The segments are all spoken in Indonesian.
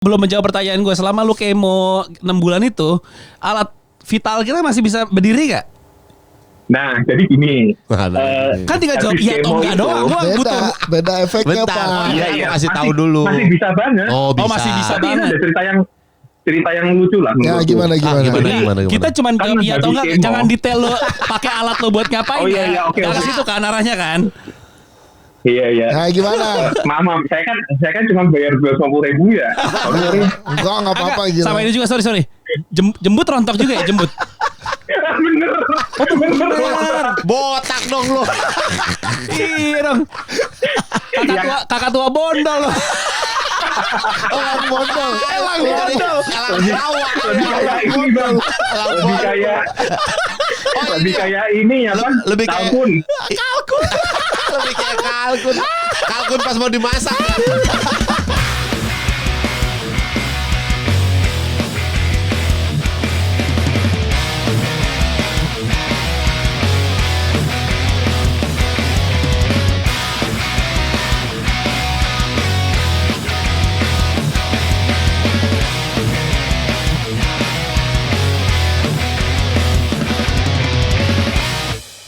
belum menjawab pertanyaan gue. Selama lu kemo 6 bulan itu, alat vital kita masih bisa berdiri gak? Nah, jadi gini. Kan tinggal jawab iya atau enggak doang. Gua butuh beda efeknya, Bentar, Pak. iya, kasih tahu dulu. Masih bisa banget. Oh, bisa. masih bisa Tapi ini banget. ada cerita yang lucu lah. Ya, menurutku. gimana. Jadi, kita cuman Kan jawab iya atau bagi enggak. kemo. Jangan detail lo pakai alat lo buat ngapain. Oh, iya, ya. oke, Jangan oke. ke situ kan arahnya kan. Iya. Nah, gimana? Maaf, saya kan cuma bayar 250.000 ya. Enggak apa-apa gitu. Sama ini juga sorry. Jembut rontok juga ya jembut. Bener. Botak dong lo. Iya dong. Kakak tua bondol loh. Elang bondol. Lebih kayak ini bang. Lebih kayak ini ya bang. Lebih kayak Kalkun. Lebih kayak kalkun. Kalkun pas mau dimasak.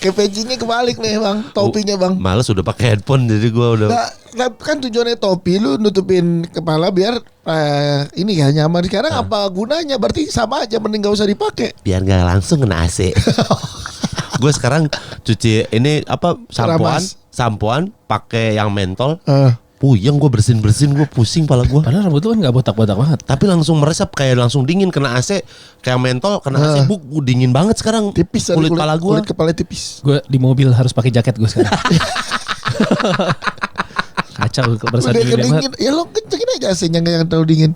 Kayak pecinya kebalik nih, Bang. Topinya, Bang. Males udah pakai headphone jadi gua udah. Nah, kan tujuannya topi lu nutupin kepala biar ini kan nyaman. Sekarang apa gunanya? Berarti sama aja, mending gak usah dipakai. Biar nggak langsung kena AC. Gue sekarang cuci ini apa sampoan pakai yang mentol. Puyeng gue bersin gue pusing pala gue. Padahal rambut lu kan gak botak-botak banget. Tapi langsung meresap kayak langsung dingin kena AC kayak mentol kena AC dingin banget sekarang. Tipis kulit pala gue. Kulit kepala tipis. Gue di mobil harus pakai jaket gue sekarang. Kacau berasa Udah dingin banget. kedingin. Ya lo kencengin aja AC-nya yang terlalu dingin.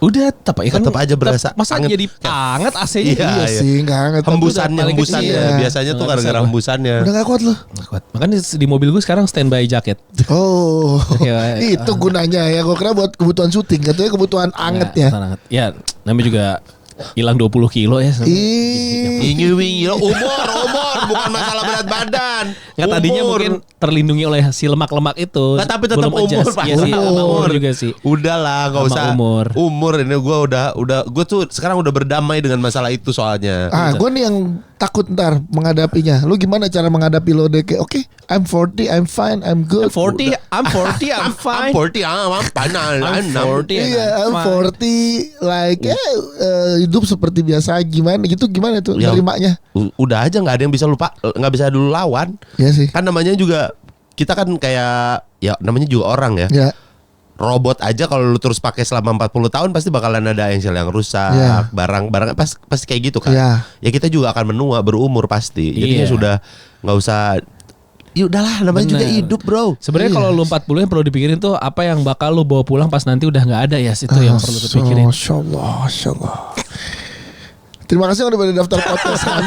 Udah tetap aja berasa masa anget. jadi hangat AC-nya. Iya. Sih nggak hangat. Hembusannya Iya. biasanya tuh gara-gara hembusannya. Udah gak kuat lo. Nggak kuat. Makanya di mobil gue sekarang standby jaket. Oh, Ya, itu gunanya ya. Gue kira buat kebutuhan syuting, katanya kebutuhan anget ya. Hangat. Ya, namanya juga hilang 20 kilo ya. Wingi umur bukan masalah berat badan. Nggak, tadinya mungkin terlindungi oleh si lemak-lemak itu. Nggak, tapi tetap Belum adjust. umur pasti. Iya sih, sama umur juga sih. Udahlah, nggak Sama usah. umur. Ini gue tuh sekarang udah berdamai dengan masalah itu soalnya. Gue nih yang takut ntar menghadapinya. Lu gimana cara menghadapi lo deh? Kayak oke, I'm 40, I'm fine, I'm good. I'm 40, I'm fine. I'm 40, I'm fine. I'm 40. Iya, I'm 40 like hidup seperti biasa gimana gitu, gimana tuh Ya, nerimanya? udah aja nggak ada yang bisa lupa, nggak bisa dulu lawan. Iya sih. Kan namanya juga kita kan kayak ya namanya juga orang ya. Ya. Robot aja kalau lu terus pakai selama 40 tahun pasti bakalan ada yang rusak, Ya. barang pasti kayak gitu kan. Ya. Ya kita juga akan menua, berumur pasti. Jadinya Iya. sudah nggak usah. Ya udahlah, namanya juga Bener. hidup, bro. Sebenarnya Iya. kalau lu 40 yang perlu dipikirin tuh apa yang bakal lu bawa pulang pas nanti udah nggak ada ya, itu yang perlu dipikirin. Masya Allah. Terima kasih udah pada daftar podcast kan.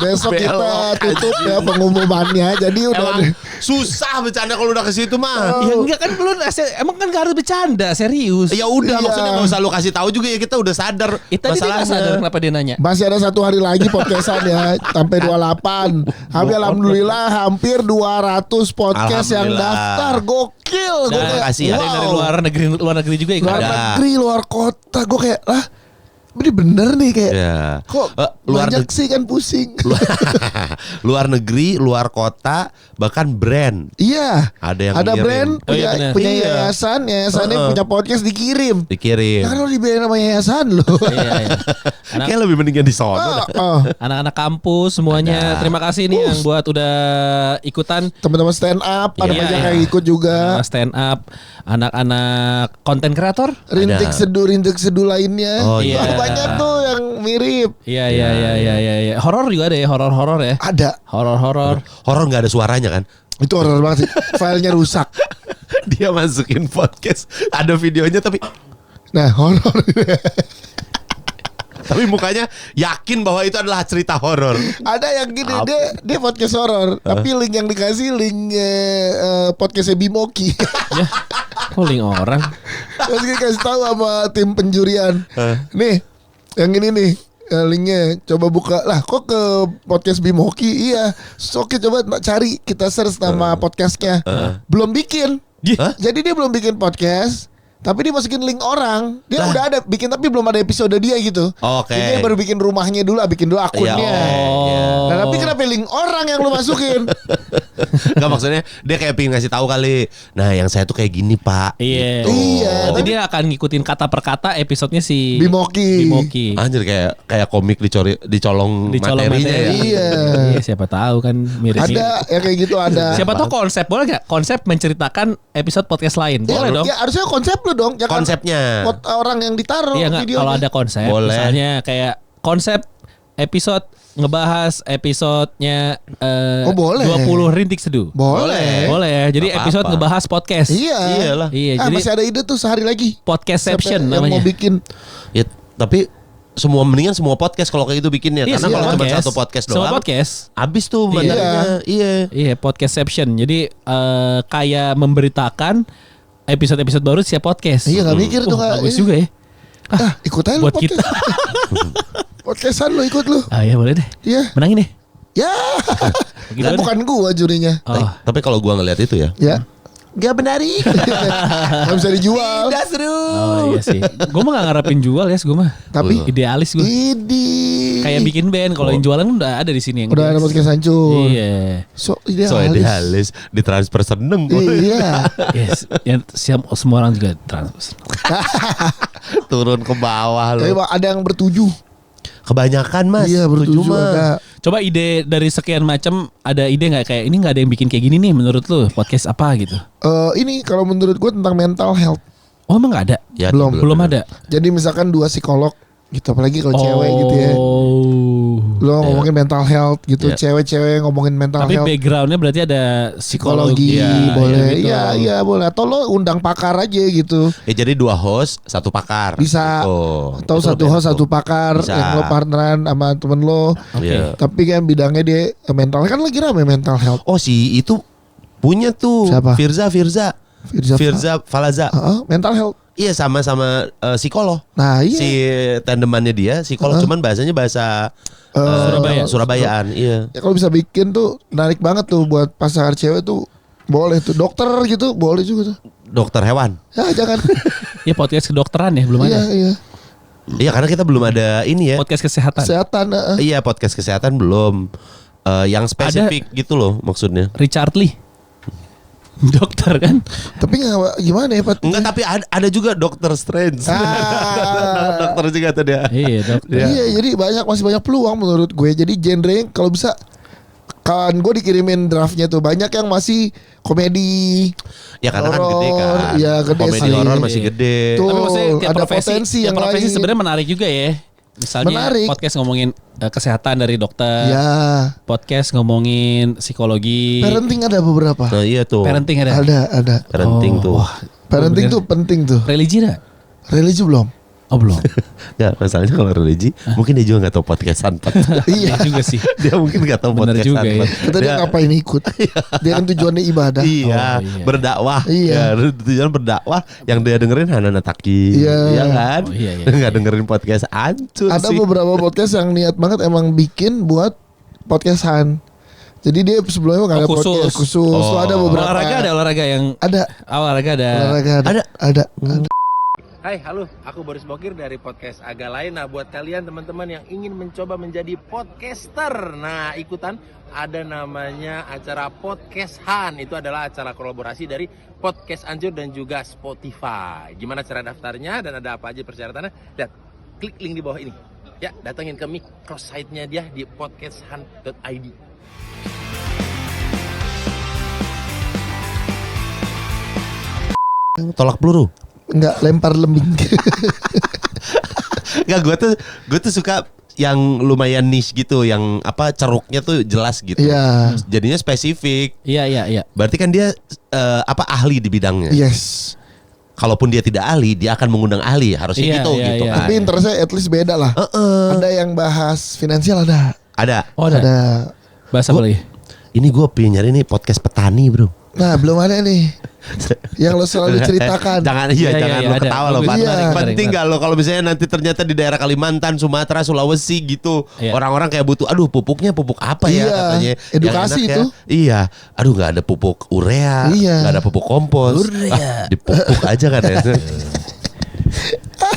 Besok kita tutup ya pengumumannya. Jadi udah Emang susah bercanda kalau udah ke situ mah. Ya enggak kan lu emang kan gak harus bercanda, serius. Ya udah, Iya. maksudnya nggak usah lu kasih tahu juga ya, kita udah sadar Tadi dia nggak sadar kenapa dia nanya. masih ada 1 hari lagi podcastan ya sampai 28. Alhamdulillah hampir 200 podcast yang Alhamdulillah. daftar. Gokil. Gue Dan kayak kasih ya. ada yang dari luar negeri juga ikut. luar Ada. negeri, luar kota. Gue kayak ini bener nih kayak. Ya. Kok luar banyak sih kan pusing. luar negeri, luar kota, bahkan brand. Iya. Ada yang ada ngirim. brand Oh, iya, bener. punya Iya. yayasannya punya podcast dikirim. Dikirim. Nah, kan lo dibayar sama yayasan lo. Iya. Kayak lebih mendingan di sono. Anak-anak kampus semuanya terima kasih nih yang buat udah ikutan Teman-teman stand up ada Iya, banyak iya. yang ikut juga. stand up, anak-anak konten kreator. Rintik seduh lainnya. Oh, iya. Wah, banyak tuh yang mirip. Iya. Horor juga ada ya, horor ya. Ada. Horor. Horor nggak ada suaranya kan? Itu horor banget sih. Filenya rusak. Dia masukin podcast, ada videonya tapi Horor. tapi mukanya yakin bahwa itu adalah cerita horor. Ada yang gini, dia podcast horor, tapi link yang dikasih link podcastnya Bimoki. Ya, calling orang. Terus dikasih tahu sama tim penjurian. Nih, yang ini nih linknya, coba buka lah. Kok ke podcast Bimoki? Iya. Oke, coba cari, kita search nama podcastnya. Belum bikin. Hah? Jadi dia belum bikin podcast, Tapi dia masukin link orang. Dia udah ada bikin tapi belum ada episode dia gitu. Oke. Jadi dia baru bikin rumahnya dulu, bikin dulu akunnya. Iya. Nah, tapi kenapa link orang yang lu masukin? Enggak, maksudnya dia kayak pengen ngasih tahu kali. Nah, yang saya tuh kayak gini, Pak. Iya. Gitu. Iya. Nanti dia akan ngikutin kata per kata episodenya si Bimoki. Anjir kayak komik dicolong Dicolong materinya ya. materi. Iya. Iya, siapa tahu kan mirip. Ada ya kayak gitu ada. Siapa tahu konsep boleh nggak? Konsep menceritakan episode podcast lain. Boleh dong. Ya harusnya konsep lu dong. Jangan Konsepnya. orang yang ditaruh Iya nggak? videonya. Kalau ada konsep, Boleh. misalnya kayak konsep episode ngebahas episodenya Oh, boleh. 20 rintik seduh. Boleh. Boleh ya. Jadi Nggak episode apa-apa. ngebahas podcast. Iya. Iyalah. Iya, Ah, jadi masih ada ide tuh sehari lagi. podcastception Siapa yang namanya. mau bikin. Ya, tapi mendingan semua podcast kalau kayak gitu bikinnya. Iya, Karena semua kalau cuma podcast. satu podcast Semua doang, podcast. habis tuh materinya. Iya. Iya, podcastception. Jadi kayak memberitakan episode-episode baru siap podcast. Iya, nggak mikir tuh, Kak. Bagus Iya. juga ya. Ikut aja lu Buat podcast. kita. Podcastan lu ikut lu. Ah ya boleh deh. Iya. Menangin deh. Ya. Gimana? Bukan gua jurinya. Oh. Tapi kalau gua ngelihat itu ya, Ya. gak menarik. Nggak bisa dijual. Tidak seru. Oh iya sih. Gue mah gak ngarepin jual ya, gue mah. Tapi Idealis gue. ini Kayak bikin band. Kalau yang jualan udah ada di sini yang udah ada podcast hancur. Iya. So So idealis ditransfer seneng. Iya. Yes. Yang semua orang juga transfer. Turun ke bawah Tapi loh. ada yang bertujuh. Kebanyakan Mas. Iya bertujuh Tujuh mah. ada. Coba ide dari sekian macam, ada ide nggak kayak ini nggak ada yang bikin kayak gini nih menurut lu podcast apa gitu? Ini kalau menurut gue tentang mental health. Oh emang nggak ada? Ya, Belum ada. Jadi misalkan 2 psikolog gitu, apalagi kalau cewek gitu ya. Oh. Lo ngomongin mental health gitu, Iya. cewek-cewek ngomongin mental Tapi health. backgroundnya berarti ada Psikologi Iya, boleh, gitu. iya boleh. Atau lo undang pakar aja gitu, Ya jadi 2 host, 1 pakar. bisa. Oh, Atau itu satu lebih host enak satu tuh. pakar Bisa. yang lo partneran sama temen lo. Iya. Tapi kan bidangnya dia mental, kan lagi rame mental health. Oh si itu punya tuh. Siapa? Firza. Firza. Falaza. Mental health. Iya sama-sama psikolog. Nah iya. Si tandemannya dia psikolog, cuman bahasanya bahasa Surabayaan. Iya. Ya kalau bisa bikin tuh menarik banget tuh buat pasangan cewek tuh, boleh tuh dokter gitu, boleh juga tuh. Dokter hewan. Ya jangan. Ya podcast kedokteran ya belum Iya ada. iya. Iya karena kita belum ada ini ya. Podcast kesehatan. Kesehatan. Iya podcast kesehatan belum. Yang spesifik gitu loh maksudnya. Richard Lee. Dokter kan? Tapi nggak gimana ya Pat? Enggak, tapi ada juga Dokter Strange. Dokter juga tuh dia. Iya dokter. Iya, jadi masih banyak peluang menurut gue. Jadi genre kalau bisa, kan gue dikirimin draftnya tuh, banyak yang masih komedi. Ya karena kan gede kan. Horor, iya, gede Komedi sih. horor masih gede. Tuh. Tapi maksudnya kayak ada profesi, potensi kayak yang profesi lain. sebenarnya menarik juga ya. Misalnya Menarik. podcast ngomongin kesehatan dari dokter, Ya, podcast ngomongin psikologi, parenting ada beberapa. Nah iya tuh. parenting ada. Ada. Parenting tuh. Wah, Parenting tuh penting tuh. religi ada? Religi belum? Oh belum. Enggak, masalahnya kalau religi mungkin dia juga gak tahu podcastan. Iya. Iya juga sih. Dia mungkin gak tahu Bener podcastan. juga ya. Kita dia ngapain ikut? Dia kan tujuannya ibadah. Iya, Oh, iya. berdakwah. Iya. Ya, tujuan berdakwah yang dia dengerin Hanana Taki. Iya. Iya kan? Oh, iya, iya. Nggak dengerin podcast ancur Ada sih. beberapa podcast yang niat banget emang bikin buat podcastan. Jadi dia sebelumnya nggak ada khusus. podcast khusus. Oh. Tuh ada beberapa. Olahraga yang Ada. olahraga ada. Olahraga Ada. Ada. Hai, halo, aku Boris Bokir dari podcast Agak Lain. Nah, buat kalian teman-teman yang ingin mencoba menjadi podcaster, nah ikutan, ada namanya acara Podcast Han. Itu adalah acara kolaborasi dari Podcast Anjur dan juga Spotify. Gimana cara daftarnya dan ada apa aja persyaratannya? Lihat, klik link di bawah ini. Ya, datengin ke microsite-nya dia di podcasthan.id. Tolak peluru. Enggak, lempar lembing. Enggak, gue tuh suka yang lumayan niche gitu, yang apa ceruknya tuh jelas gitu. Iya. Jadinya spesifik. Iya. Berarti kan dia apa ahli di bidangnya. Yes. Kalaupun dia tidak ahli, dia akan mengundang ahli. Harusnya Iya, gitu iya, gitu iya. kan. Tapi interestnya at least beda lah. Ada yang bahas finansial ada. Ada. Oh ada. Ada. Bahasa apa lagi? Ini gue pengen nyari nih podcast petani, bro. Nah, belum ada nih. Yang lo selalu ceritakan. Jangan jangan lo ada. ketawa lo. Bagus, Iya. Penting gak lo kalau misalnya nanti ternyata di daerah Kalimantan, Sumatera, Sulawesi gitu, Iya. orang-orang kayak butuh, aduh pupuknya pupuk apa ya Iya, katanya? edukasi Yang enak itu. ya. Iya, aduh nggak ada pupuk urea, Iya. nggak ada pupuk kompos, dipupuk aja kan ya.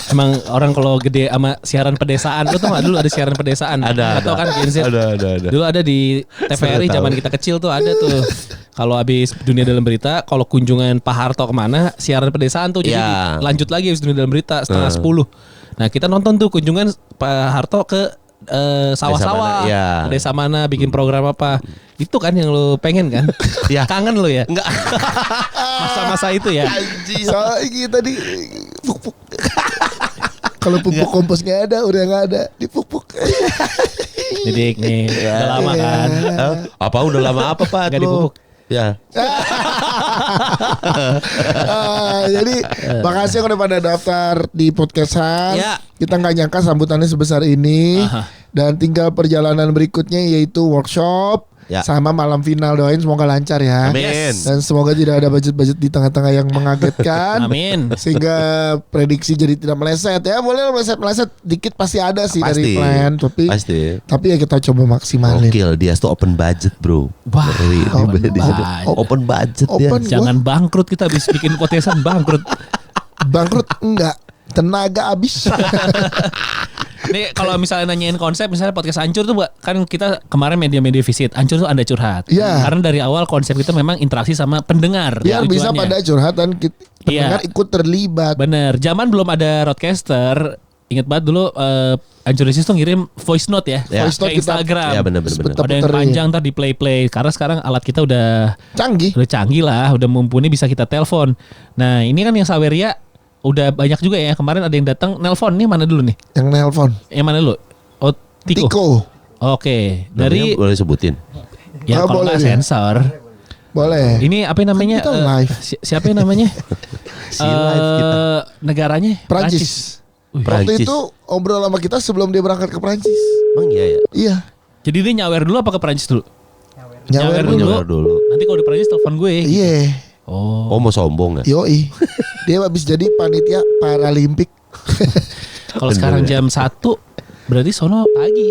Emang orang kalau gede sama siaran pedesaan, lo tau gak dulu ada siaran pedesaan? Ada. Atau kan Gen Z? Ada. Dulu ada di TVRI Tahu. zaman kita kecil tuh ada tuh. Kalau habis Dunia Dalam Berita, kalau kunjungan Pak Harto kemana, siaran pedesaan tuh. Jadi Ya. lanjut lagi habis Dunia Dalam Berita setengah 10. Nah kita nonton tuh kunjungan Pak Harto ke sawah-sawah, Desa mana, ya. desa mana, bikin program apa. Itu kan yang lo pengen kan? Ya. Kangen lo ya? Enggak. Masa-masa itu ya? Soalnya tadi pupuk. Kalau pupuk kompos nggak ada, udah nggak ada, dipupuk. Jadi nih, udah lama kan? Apa udah lama apa Pak? Nggak lo? dipupuk. Ya. Jadi makasih yang udah pada daftar di podcastan. Ya. Kita nggak nyangka sambutannya sebesar ini. Aha. Dan tinggal perjalanan berikutnya yaitu workshop Ya. sama malam final. Doain semoga lancar ya. Amin. Dan semoga tidak ada budget-budget di tengah-tengah yang mengagetkan. Amin. Sehingga prediksi jadi tidak meleset ya. Boleh meleset dikit pasti ada sih Pasti. dari plan. Tapi ya kita coba maksimalin. Gokil, dia tuh open budget bro. Wah, Ngeri. Open budget dia. Open. jangan bangkrut, kita habis bikin podcastan bangkrut. Bangkrut enggak. Tenaga habis. Nih kalau misalnya nanyain konsep, misalnya podcast Hancur tuh kan kita kemarin media-media visit. Hancur tuh Anda curhat. Iya. Karena dari awal konsep kita memang interaksi sama pendengar. Biar bisa tujuannya. pada curhat dan pendengar Iya. ikut terlibat. Bener. Zaman belum ada roadcaster. Ingat banget dulu Hancur Resis tuh ngirim voice note ya, Ya. Voice note ke kita- Instagram. Ya benar-benar. Ada yang Puter-puterin. panjang ntar di play. Karena sekarang alat kita udah Canggih. canggih lah, udah mumpuni bisa kita telepon. Nah ini kan yang Saweria udah banyak juga ya. Kemarin ada yang datang nelpon. Nih mana dulu nih? Yang nelpon. Yang mana dulu? Oh Tiko. Tiko. Oke. Dari Dari boleh sebutin. ya Ah, kalau boleh nggak dia. sensor. Boleh. Ini apa yang namanya? Kan kita live. Siapa yang namanya? Si live kita. Negaranya Prancis. Waktu Prancis. itu obrol sama kita sebelum dia berangkat ke Prancis. Emang iya ya. Iya. Jadi dia nyawer dulu apa ke Prancis dulu? Nyawer Nyawer dulu. Nyawer dulu. Nanti kalau di Prancis telepon gue. Iya. Oh. Oh mau sombong ya? Yoi. Dia habis jadi panitia Paralimpik. Kalau sekarang jam 1 berarti sono pagi.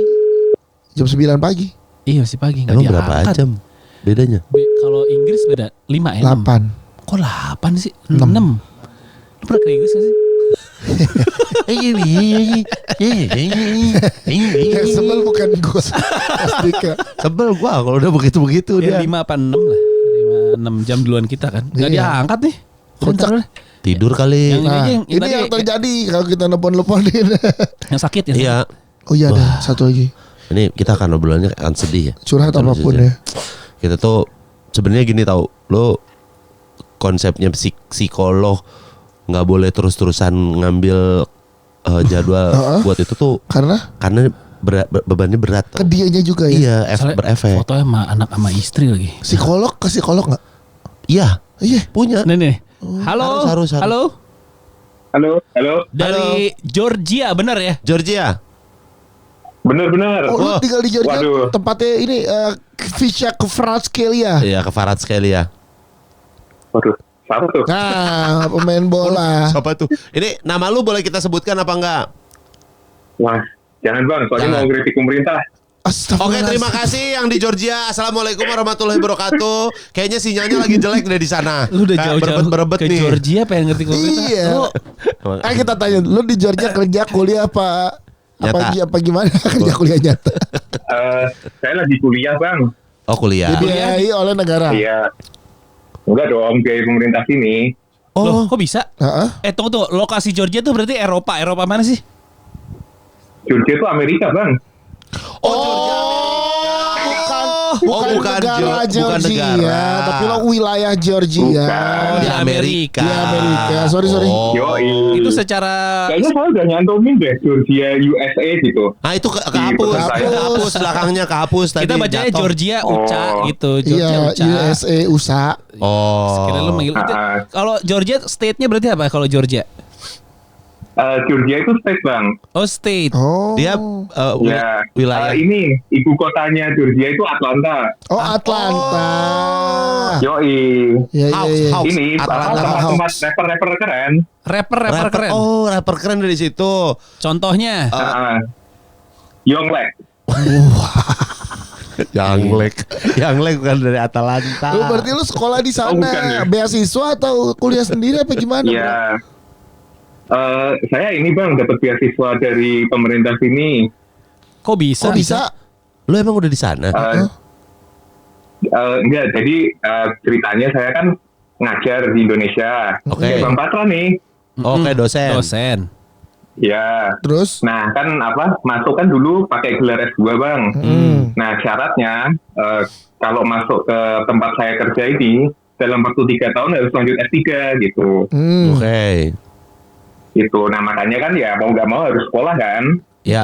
Jam 9 pagi. Iya masih pagi. Nggak Emang berapa diangkat. jam bedanya? Kalau Inggris beda 5 ya? 8. Kok 8 sih? 6. Lu pernah ke Inggris gak sih? Yang sebel bukan gue. Pasti Sebel gua kalau udah begitu-begitu Ya dia. 5 apa 6 lah. 6 jam duluan kita kan. Gak Iya. diangkat nih. Kocak. Bentar lah. Tidur kali. Yang Nah, yang ini tadi- yang terjadi kalau kita nelpon-nelponin. Yang sakit ya? Iya. Oh iya ada satu lagi. Ini kita akan obrolannya akan sedih ya. Curhat Bukan apapun maksudnya. ya. Kita tuh sebenarnya gini tahu, lo konsepnya psikolog nggak boleh terus-terusan ngambil jadwal buat itu tuh Karena bebannya berat. ke tau. dianya juga ya. Iya, Soalnya berefek. fotonya sama anak sama istri lagi. Psikolog ke psikolog nggak? Iya, Iya. punya. Nih. Halo. Harus. Halo. Halo. Dari Georgia, benar ya? Georgia. Bener-bener. Oh, lu tinggal di Georgia. Waduh. Tempatnya ini Fisha Kvaratskhelia. Iya, ke Farad sekali ya. Waduh, siapa tuh? Nah, pemain bola. Siapa tuh? Ini nama lu boleh kita sebutkan apa enggak? Wah, jangan bang, soalnya Jangan. mau kritik pemerintah. Oke, terima kasih yang di Georgia. Assalamualaikum warahmatullahi wabarakatuh. Kayaknya sinyalnya lagi jelek deh di sana. Lu udah Kayak jauh-jauh berebet ke nih. Georgia pengen ngerti pemerintah. Iya. Lu Kita tanya, lu di Georgia kerja kuliah apa? Nyata. Apa gimana kerja kuliah nyata? Saya lagi kuliah bang. Oh, kuliah. Dibiayai oleh negara. Iya. Enggak dong, biaya pemerintah sini. Loh, kok bisa? Heeh. Tunggu. Lokasi Georgia tuh berarti Eropa. Eropa mana sih? Georgia itu Amerika bang. Bukan negara bukan Georgia, negara. tapi lo wilayah Georgia. Bukan. Di Amerika. Di Amerika. Sorry. Oh. Yoi. Itu secara Kayaknya saya udah nyantumin deh Georgia USA gitu. Nah itu kehapus, pesan saya. kehapus belakangnya kehapus tadi. kita bacanya jatuh. Georgia UCA Oh. gitu. Georgia Iya, UCA. USA, USA. Oh. Kira lu manggil itu. Ah. Kalau Georgia state-nya berarti apa kalau Georgia? Georgia itu state bang. Oh, state. Oh. Dia Ya. wilayah. Ini ibu kotanya Georgia itu Atlanta. Oh, Atlanta. Yoi. Ya, ya, ya. Hawks. Ini Atlanta tempat Hawks. rapper keren. Rapper keren. Oh, rapper keren dari situ. Contohnya. Yonglek. Yang bukan dari Atalanta. Lu berarti lu sekolah di sana, bukan ya. beasiswa atau kuliah sendiri apa gimana? Ya. Saya ini bang dapat beasiswa dari pemerintah sini. Kok bisa? Kok bisa? Lu emang udah di sana? Enggak, jadi ceritanya saya kan ngajar di Indonesia. Oke. Ya, Bang Patra nih. Oke, dosen. Dosen. Ya. Terus? Nah kan masuk kan dulu pakai gelar S2 bang. Nah syaratnya kalau masuk ke tempat saya kerja ini dalam waktu 3 tahun harus lanjut S3 gitu. Oke. Gitu. Nah makanya kan ya mau nggak mau harus sekolah kan. Ya.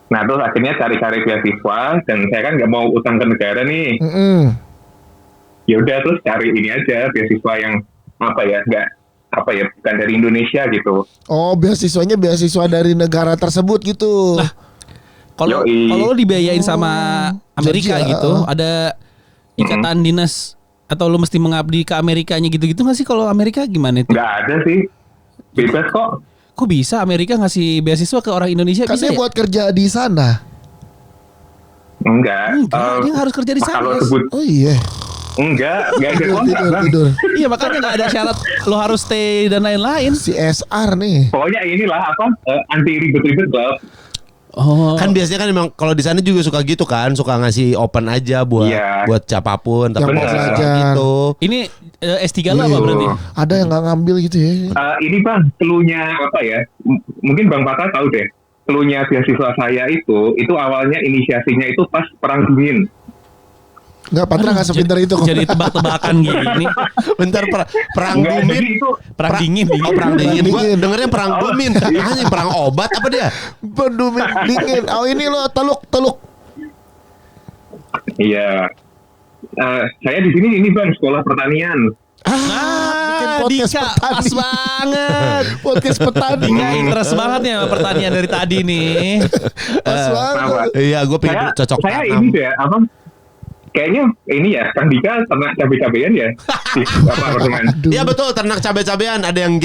Nah terus akhirnya cari-cari beasiswa dan saya kan nggak mau utang ke negara nih. Ya udah terus cari ini aja beasiswa yang bukan dari Indonesia gitu. Oh, beasiswanya beasiswa dari negara tersebut gitu. Kalau lo dibiayain sama Amerika Georgia, gitu, ada ikatan dinas atau lo mesti mengabdi ke Amerikanya gitu-gitu nggak sih? Kalau Amerika gimana itu? Nggak ada sih, bebas kok. Kok bisa Amerika ngasih beasiswa ke orang Indonesia? Kan Bisa dia ya? buat kerja di sana. Enggak. Dia harus kerja di sana. Kalau Yes. sebut Oh iya. enggak ada kontrak bang. Tidur. Iya makanya nggak ada syarat lo harus stay dan lain-lain. CSR nih. Pokoknya inilah anti ribet-ribet bang. Oh. Kan biasanya kan memang kalau di sana juga suka gitu kan, suka ngasih open aja buat Iya. buat siapapun, tapi Yang mau nggak suka belajar. gitu. Ini S3 lo apa berarti? Ada yang nggak ngambil gitu ya? Ini bang, cluenya apa ya? Mungkin Bang Patra tahu deh. Cluenya beasiswa saya itu awalnya inisiasinya itu pas perang dingin. Nggak, Patra nggak sepintar itu kok. Jadi tebak-tebakan gini. Bentar perang Enggak, dumin. jadi itu Perang dingin. Oh, perang dingin. Gua Dingin. dengernya perang dumin. Anjing perang obat apa dia? Pendumit dingin. Oh ini lo teluk. Iya. Saya di sini ini bang sekolah pertanian. bikin Ah, podcast Dika, petani. pas banget. Podcast petani. Dika interest banget nih sama pertanian dari tadi nih. Pas banget. Kenapa? Iya, gue pengen cocok Saya tanam. ini deh kayaknya ini ya Kang Dika ternak cabai-cabean ya di apartemen. Iya betul, ternak cabai-cabean. Ada yang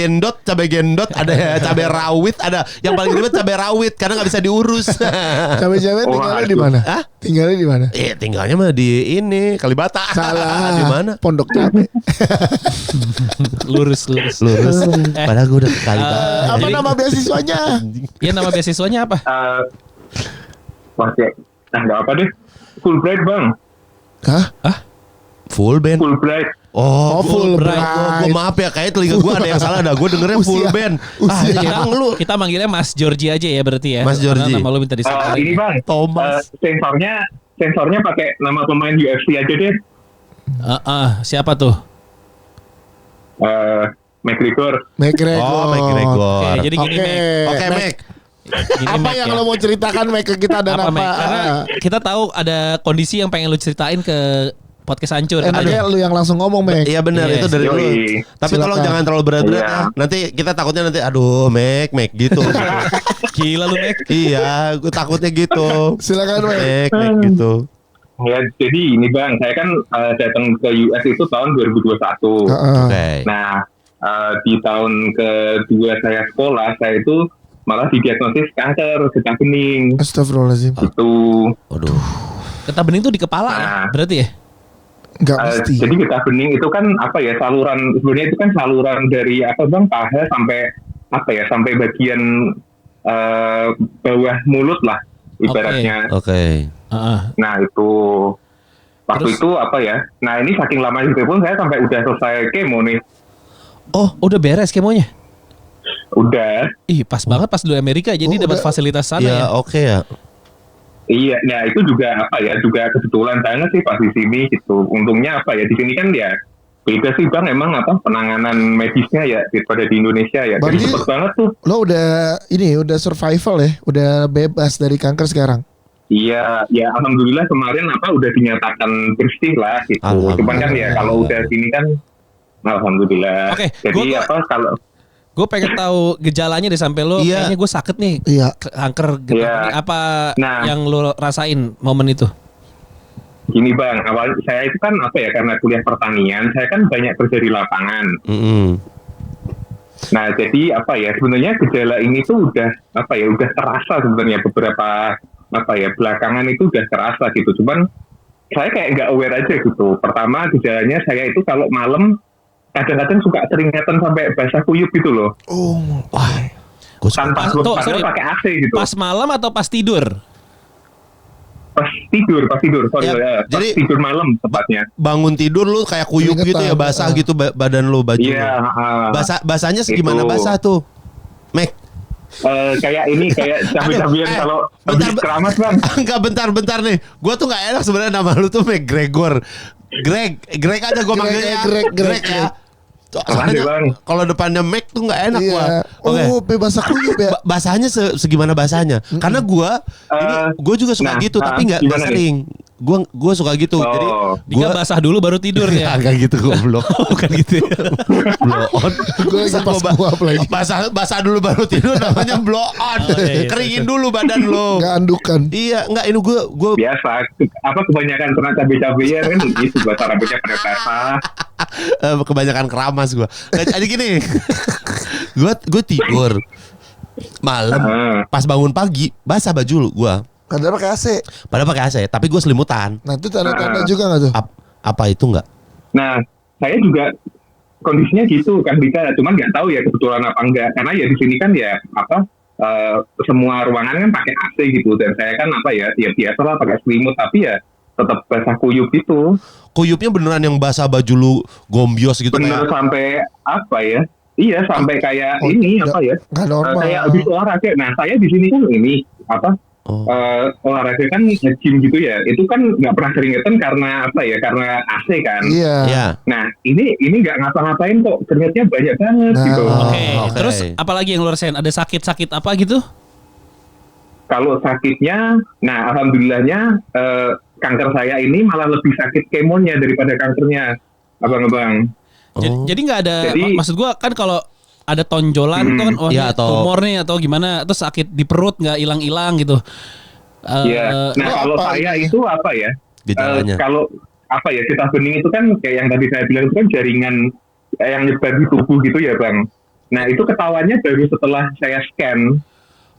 cabai gendot, ada cabai rawit, ada yang paling ribet cabai rawit karena nggak bisa diurus. Cabai-cabai Oh, tinggalnya aduh. di mana? Hah? Tinggalnya di mana? Tinggalnya mah di ini Kalibata. Salah. Di mana? Pondok cabai. Lurus. Lurus. Padahal gue udah ke Kalibata. Apa nama beasiswanya? Ya nama beasiswanya apa? Nggak apa deh. Fulbright bang, Hah? Full band. Fulbright. Oh, Fulbright. Gue maaf ya, kayak telinga gue ada yang salah. Dah gue dengernya full Usia. band. Usia. Emang lu Kita manggilnya Mas Georgie aja ya berarti ya. Mas Georgie. Karena nama lu minta disamain. Ini bang, Thomas. sensornya pakai nama pemain UFC aja deh. Siapa tuh? McGregor. McGregor. Oh, McGregor. Oke, jadi gini Oke. Mac. Oke, Mac. Mac. Gini, Apa Mac, yang ya. lo mau ceritakan Mac ke kita dan apa? Mac? Karena kita tahu ada kondisi yang pengen lu ceritain ke podcast hancur. Enaknya lu yang langsung ngomong Mac. Iya benar Yes. itu dari lu. Yoi. Tapi Silakan. tolong jangan terlalu berat-berat Iya. ya. Nanti kita takutnya aduh Mac gitu. Gila lu Mac. Iya, gue takutnya gitu. Silakan Mac. Mac gitu. Ya, jadi ini bang, saya kan datang ke US itu tahun 2021. Oke. Nah, di tahun kedua saya sekolah, saya itu malah didiagnosis kanker getah bening. Astagfirullahaladzim. Itu Aduh. Getah bening tuh di kepala ya? Nah. Berarti ya? Enggak mesti. jadi getah bening itu kan saluran, sebenarnya itu kan saluran dari paha sampai bagian bawah mulut lah ibaratnya. Oke. Nah itu waktu Terus? itu nah ini saking lama itu pun saya sampai udah selesai kemo nih. Oh, udah beres kemonya? Udah. Ih, pas banget pas dulu Amerika jadi Oh, dapat udah. fasilitas sana Ya ya. oke ya. Iya, nah itu juga juga kebetulan banget sih pas di sini gitu. Untungnya di sini kan ya beda sih bang, emang penanganan medisnya ya daripada di Indonesia ya. Jadi Berarti- cepet banget tuh. Lo udah survival ya? Udah bebas dari kanker sekarang? Iya, ya alhamdulillah kemarin udah dinyatakan bersih lah gitu. Alhamdulillah. Cuman kan ya kalau udah sini kan alhamdulillah. Oke, Jadi gua- Gue pengen tahu gejalanya deh sampai lo Iya. kayaknya gue sakit nih. Iya. Kanker getah Iya. ini. Apa Nah. yang lo rasain momen itu? Gini bang, awal saya itu kan apa ya, karena kuliah pertanian, saya kan banyak kerja di lapangan. Nah jadi apa ya, sebenarnya gejala ini tuh udah apa ya, udah terasa sebenarnya beberapa apa ya belakangan itu udah terasa gitu. Cuman saya kayak nggak aware aja gitu. Pertama gejalanya saya itu kalau malam kadang-kadang suka keringatan sampai basah kuyup gitu loh. Oh, Wah, gue Tanpa padahal pakai AC gitu. Pas malam atau pas tidur? Pas tidur, sorry Ya, ya, pas jadi- tidur malam tepatnya. bangun tidur lu kayak kuyup gitu ya, basah gitu badan lu, baju Iya, lu. Basahnya segimana Itu. basah tuh, Mek? Kayak ini kayak cabai-cabian kalau habis keramas bang. Enggak, bentar nih. Gua tuh nggak enak sebenarnya nama lu tuh McGregor. Greg aja gua manggilnya. Greg ya. Makasih, Soalnya Bang. kalau depannya Mac tuh nggak enak gua. iya. Oke. Oh, basah kuyup ya. Basahnya segimana basahnya? Karena gua gue juga suka nah, gitu, tapi nggak gimana nih? sering. Gue suka gitu. Oh. Jadi Dia basah dulu baru tidur ya. Enggak gitu goblok. Bukan gitu ya. Blow on. Gue lagi pas nguap lagi. Basah dulu baru tidur namanya blow on. iya, Keringin dulu badan lo. Nggak andukan. Iya, enggak ini gue Biasa apa kebanyakan kena cabai-cabian kan gitu, bahasa rambutnya pada basah. kebanyakan keramas gue. Jadi gini, gue tidur malam, pas bangun pagi basah baju lu gue. Padahal pakai AC. Padahal pakai AC, tapi gue selimutan. Nah itu tanda-tanda juga nggak tuh? Apa itu enggak? Nah, saya juga kondisinya gitu kan bisa, cuman nggak tahu ya kebetulan apa enggak. Karena ya di sini kan ya apa semua ruangan kan pakai AC gitu, dan saya kan apa ya biasa lah pakai selimut, tapi ya tetap basah kuyup gitu. Kuyupnya beneran yang basah baju lu gombios gitu Bener kayak. sampai apa ya? Iya sampai kayak ini apa ya? Nggak normal. Kayak habis olahraga. Nah saya di sini kan ini apa? Olahraga kan nge-gym gitu ya, itu kan nggak pernah keringetan karena apa ya, karena AC kan. Iya. Iya. Nah ini nggak ngapa-ngapain kok, keringetnya banyak banget Nah. gitu. Oke, Oke. terus apalagi yang lo rasain? Ada sakit-sakit apa gitu? Kalau sakitnya, nah alhamdulillahnya kanker saya ini malah lebih sakit kemonya daripada kankernya, abang-abang. Jadi nggak ada, Jadi- maksud gua kan kalau ada tonjolan tuh kan, oh Iya, ini atau- tumor nih atau gimana, terus sakit di perut nggak hilang-hilang gitu. Iya. Nah lo kalau apa saya ini? itu apa ya? Gejalanya. Kalau apa ya, getah bening itu kan kayak yang tadi saya bilang itu kan jaringan yang nyebar di tubuh gitu ya bang. Nah itu ketahuannya baru setelah saya scan.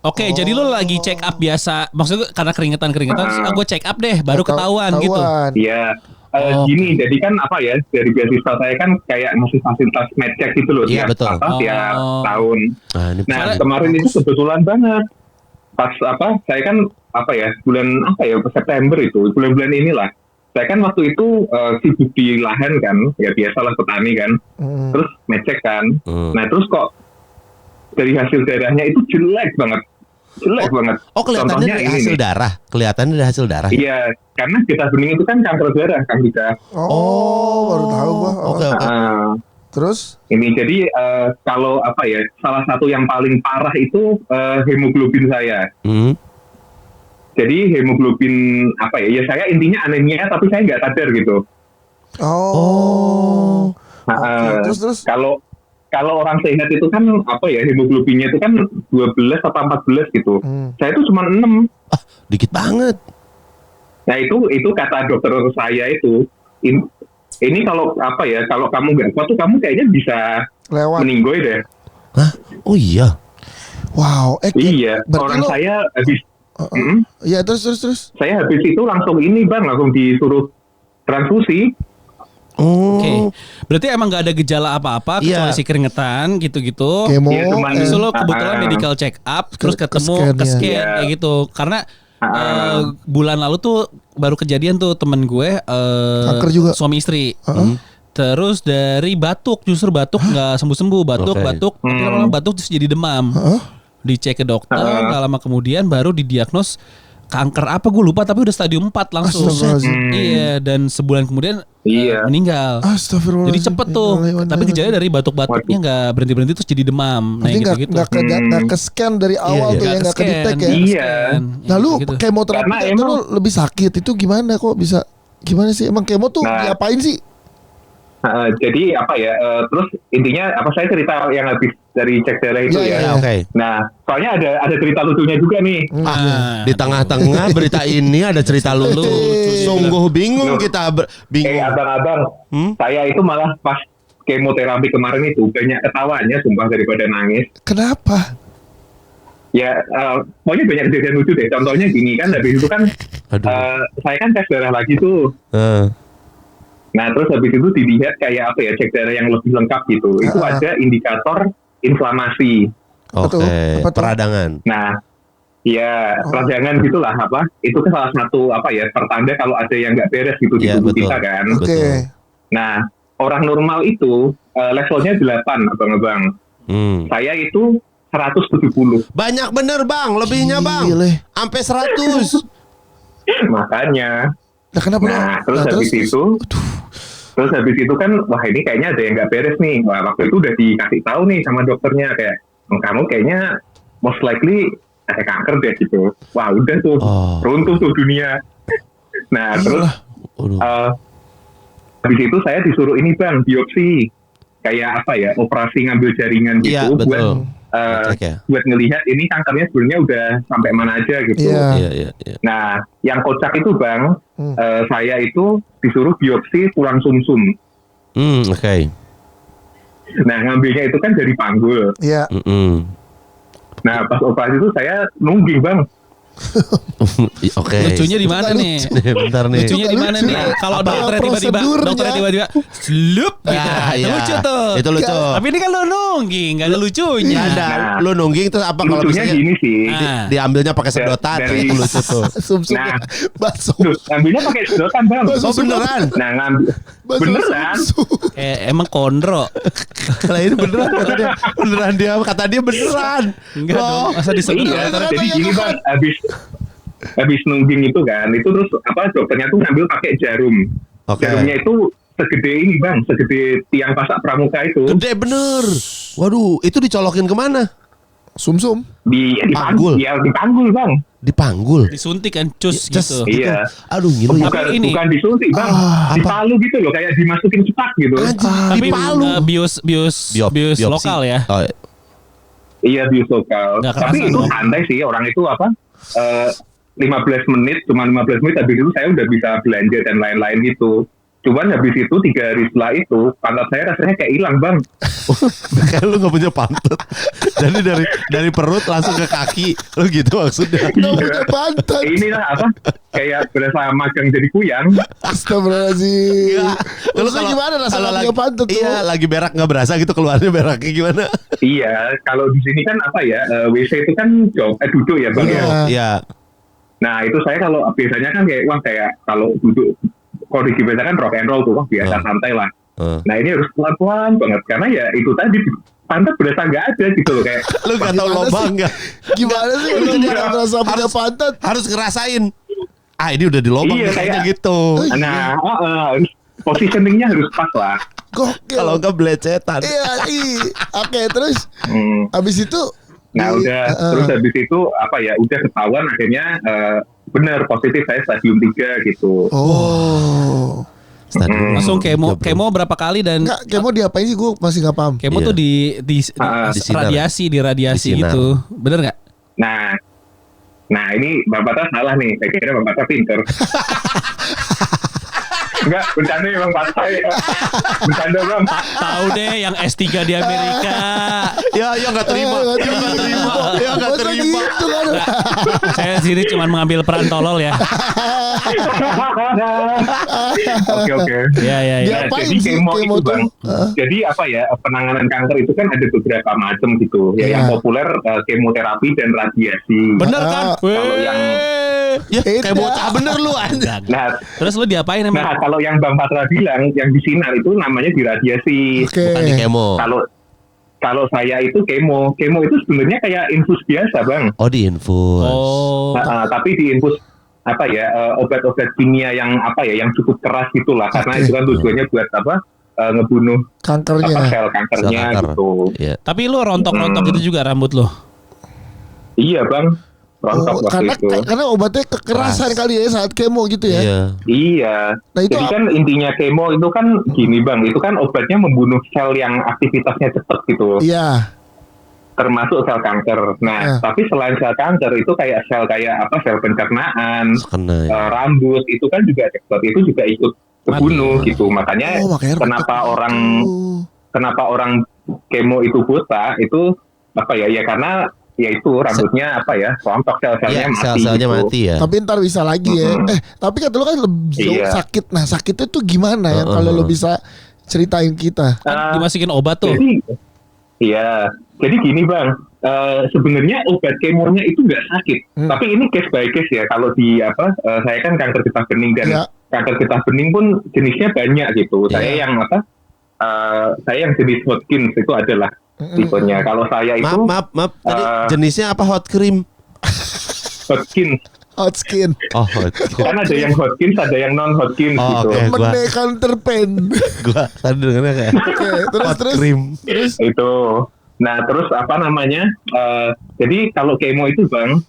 Oke, jadi lo lagi check up biasa, maksudnya karena keringetan, terus gue check up deh, baru ketahuan gitu. Iya. Oh. Gini, jadi kan apa ya, dari beasiswa saya kan kayak masih fasilitas medcheck gitu loh. Iya, betul. Tiap Oh. tahun. Nah, ini Nah kemarin itu kebetulan banget. Pas apa, saya kan apa ya, bulan apa ya, September itu, bulan-bulan inilah. Saya kan waktu itu sibuk di lahan kan, ya biasalah petani kan. Terus medcheck kan. Nah terus kok dari hasil darahnya itu jelek banget. Oh, kelihatannya Contohnya dari ini hasil nih. darah. Kelihatannya dari hasil darah. Iya, karena getah bening itu kan kanker darah kan kita. Oh, baru tahu gua. Oh. Oke. Terus? Ini jadi kalau apa ya, salah satu yang paling parah itu hemoglobin saya. Jadi hemoglobin apa ya? Ya saya intinya anemia tapi saya nggak sadar gitu. Oh. Nah, Terus? Kalau orang sehat itu kan apa ya, hemoglobinnya itu kan 12 atau 14 gitu. Saya itu cuma 6. Dikit banget. Nah itu kata dokter saya itu. Ini kalau apa ya, kalau kamu nggak kuat tuh kamu kayaknya bisa Lewat. meninggoy deh. Hah? Oh iya. Wow. Iya, berarti orang lo- saya habis Iya, terus. saya habis itu langsung ini bang, langsung disuruh transfusi. Oke, berarti emang nggak ada gejala apa-apa Iya. kecuali si keringetan gitu-gitu. Kemo. Iya, cuman- Terus lo kebetulan medical check up, terus ketemu ke-scan, ke scan ya. kayak gitu. Karena bulan lalu tuh baru kejadian tuh temen gue Kanker juga. suami istri. Terus dari batuk, justru batuk nggak sembuh-sembuh, Oke. batuk, tapi lama-lama batuk terus jadi demam. Dicek ke dokter, nggak lama kemudian baru didiagnos kanker apa gue lupa, tapi udah stadium 4 langsung. Astagfirullahaladzim. Iya, dan sebulan kemudian Iya. meninggal. Astagfirullah. Jadi cepet tuh, tapi gejalanya dari batuk-batuknya nggak berhenti-berhenti terus jadi demam. Nah, Berarti yang gitu-gitu. nggak ke scan dari awal tuh ya, nggak ke detect ya. Iya. Nah lu gitu. kemoterapi Karena itu emang- lu lebih sakit itu gimana kok bisa? Gimana sih emang kemo tuh Nah. diapain sih? Jadi apa ya? Terus intinya apa saya cerita yang habis dari cek darah itu Iya, ya. iya. Oke. Nah, soalnya ada cerita lucunya juga nih. Di tengah-tengah berita ini ada cerita lucu. Sungguh bingung kita bingung. Abang-abang, saya itu malah pas kemoterapi kemarin itu banyak ketawanya sumpah daripada nangis. Kenapa? Ya, pokoknya banyak kejadian lucu deh. Contohnya gini kan, habis itu kan saya kan cek darah lagi tuh. Nah, terus habis itu dilihat kayak apa ya, cek darah yang lebih lengkap gitu. Itu ada indikator inflamasi. Oke. Apa tuh? Peradangan. Nah, ya peradangan gitulah apa. Itu kan salah satu apa ya, pertanda kalau ada yang nggak beres gitu di Iya, tubuh betul. kita kan. Oke. Nah, orang normal itu levelnya 8, abang-abang. Saya itu 170. Banyak bener bang, lebihnya bang. Gile. Sampai 100. Makanya. Nah, kenapa? Nah, terus habis itu kan, wah ini kayaknya ada yang nggak beres nih. Wah, waktu itu udah dikasih tahu nih sama dokternya kayak, kamu kayaknya most likely ada kanker deh gitu. Wah udah tuh, runtuh tuh dunia. Nah terus habis itu saya disuruh ini bang, biopsi. Kayak apa ya, operasi ngambil jaringan gitu. Iya betul. Buat ngelihat ini kankernya sebenarnya udah sampai mana aja gitu. Iya. Nah, yang kocak itu bang, saya itu disuruh biopsi tulang sumsum. Oke. Nah, ngambilnya itu kan dari panggul. Iya. Nah, pas operasi itu saya nungging bang. Oke. Lucunya di mana nih? Bentar nih. Lucunya di mana nih? Kalau dokternya tiba-tiba slup gitu. Iya. Lucu tuh. Itu lucu. Tapi ini kan lo nungging, enggak ada lucunya. Ada. Nah, Lu nungging terus apa kalau lucunya misalnya gini sih. diambilnya pakai sedotan Dari- itu lucu tuh. Sumsumnya Nah. bakso. Duh, ngambilnya pakai sedotan bang. Oh beneran? Nah, beneran. Emang kondro. Kalau ini beneran kata dia. Beneran dia kata dia beneran. Enggak dong, masa disebut Iya, dokter. jadi gini bang, habis nungging itu kan, itu terus apa dokternya tuh ngambil pakai jarum. Oke. Jarumnya itu segede ini bang, segede tiang pasak pramuka itu. Gede bener. Waduh, itu dicolokin kemana? Sumsum. Di Panggul. Ya dipanggul bang. Dipanggul. Disuntik kan cus Just gitu. gitu. Iya. Aduh gila. Bukan, ini. bukan disuntik bang, dipalu gitu loh, kayak dimasukin cetak gitu. Tapi Dipalu. bios Biopsi. lokal ya. Oh, Iya bius lokal. Nggak kerasa Tapi itu dong. santai sih, orang itu apa? 15 menit, cuma 15 menit habis itu saya udah bisa belanja dan lain-lain gitu. Cuman habis itu 3 hari setelah itu pantat saya rasanya kayak hilang bang. kayak lu gak punya pantat. Jadi dari perut langsung ke kaki. Lu gitu maksudnya. Nggak punya pantat. Inilah apa? Kayak berasa magang jadi kuyang. Astagfirullahaladzim. Kalau Terus gimana rasanya punya pantat tuh? Iya, lagi berak gak berasa gitu keluarnya beraknya gimana? Iya, kalau di sini kan apa ya? WC itu kan duduk ya bang ya. Iya. Nah itu saya kalau biasanya kan kayak wah kayak kalau duduk kondisi biasa kan rock and roll tuh, wah biasa santai lah. Nah ini harus pelan-pelan banget karena ya itu tadi pantat berasa nggak ada gitu loh kayak. Lu gak tau lobang gak? Gimana sih lu nggak merasa punya pantat? Harus ngerasain. Ah ini udah di lobang Iya, nih, kayaknya kayak- gitu. Nah positioningnya harus pas lah. Gokil. Kalau enggak belecetan. Iya, Oke, terus abis itu Nah udah terus habis itu apa ya udah ketahuan akhirnya benar positif saya stadium 3 gitu. Oh. Langsung kemo berapa kali dan Enggak, kemo diapain sih, gue masih gak paham. kemo Iya. tuh di Disinar. radiasi Disinar. gitu. Bener nggak? Nah ini Bang Patra salah nih, saya kira Bang Patra pinter. Enggak, bercanda ya Bang Patra ya. Bercanda Bang. Tahu deh yang S3 di Amerika. Ya gak terima. Ya gak terima. Ya gak Masa terima. gitu kan? Saya sini cuma mengambil peran tolol ya. Oke. Ya. Nah, Diapain jadi sih kemo kemo itu Bang. tuh? Jadi apa ya, penanganan kanker itu kan ada beberapa macam gitu. Ya, Iya. yang populer kemoterapi dan radiasi. Bener kan? Kalau yang Ya kayak Beda. bocah bener lu anjing. nah, Terus lu diapain emang? nah kalau yang Bang Patra bilang yang disinar itu namanya diradiasi. Oke. Bukan di kemo. Kalau saya itu kemo itu sebenarnya kayak infus biasa Bang. Oh di infus. Oh. Tapi diinfus apa ya obat-obat kimia yang apa ya yang cukup keras gitulah karena Oke. itu kan tujuannya buat apa ngebunuh Kankernya. sel kankernya Sel kanker. gitu. Iya. Tapi lu rontok-rontok gitu juga rambut lu. Iya Bang. rontok waktu itu. Karena obatnya kekerasan kali ya saat kemo gitu ya. Iya. Nah, itu jadi kan intinya kemo itu kan gini Bang, itu kan obatnya membunuh sel yang aktivitasnya cepat gitu. Iya. Termasuk sel kanker. Nah, tapi selain sel kanker itu kayak sel pencernaan, rambut itu kan juga cepat, itu juga ikut terbunuh gitu. Makanya kenapa orang kemo itu buta itu ya karena ya itu rambutnya rontok, sel-selnya mati. Sel-selnya gitu. mati ya. Tapi ntar bisa lagi ya. Tapi kata lu kan lebih sakit. Nah, sakitnya tuh gimana ya kalau lu bisa ceritain kita? Dimasukin obat tuh. Jadi gini Bang, sebenarnya obat kemonya itu nggak sakit, tapi ini case by case ya. Kalau di saya kan kanker getah bening dan kanker getah bening pun jenisnya banyak gitu. Saya yang jenis Hodgkin itu adalah tipenya. Kalau saya itu maaf, tadi jenisnya apa? Hot cream? Hodgkin. Hodgkin. Oh, Hodgkin. Kan ada yang Hodgkin, ada yang non Hodgkin gitu. Menekan terpen. Gua tadi dengarnya kayak hot cream. Terus itu. Nah, terus jadi kalau kemo itu Bang,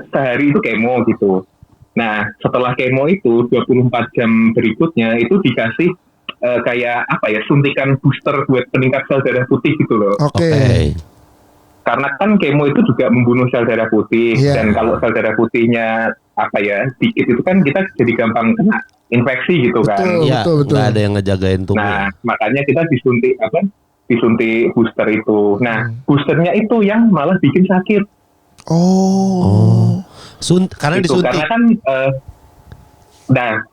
sehari itu kemo gitu. Nah, setelah kemo itu 24 jam berikutnya itu dikasih suntikan booster buat peningkat sel darah putih gitu loh. Oke. Karena kan kemo itu juga membunuh sel darah putih, dan kalau sel darah putihnya dikit itu kan kita jadi gampang kena infeksi gitu kan. Iya, betul. Nggak ada yang ngejagain tubuh. Nah, makanya kita disuntik booster itu. Nah, boosternya itu yang malah bikin sakit. Karena gitu. disuntik. Karena kan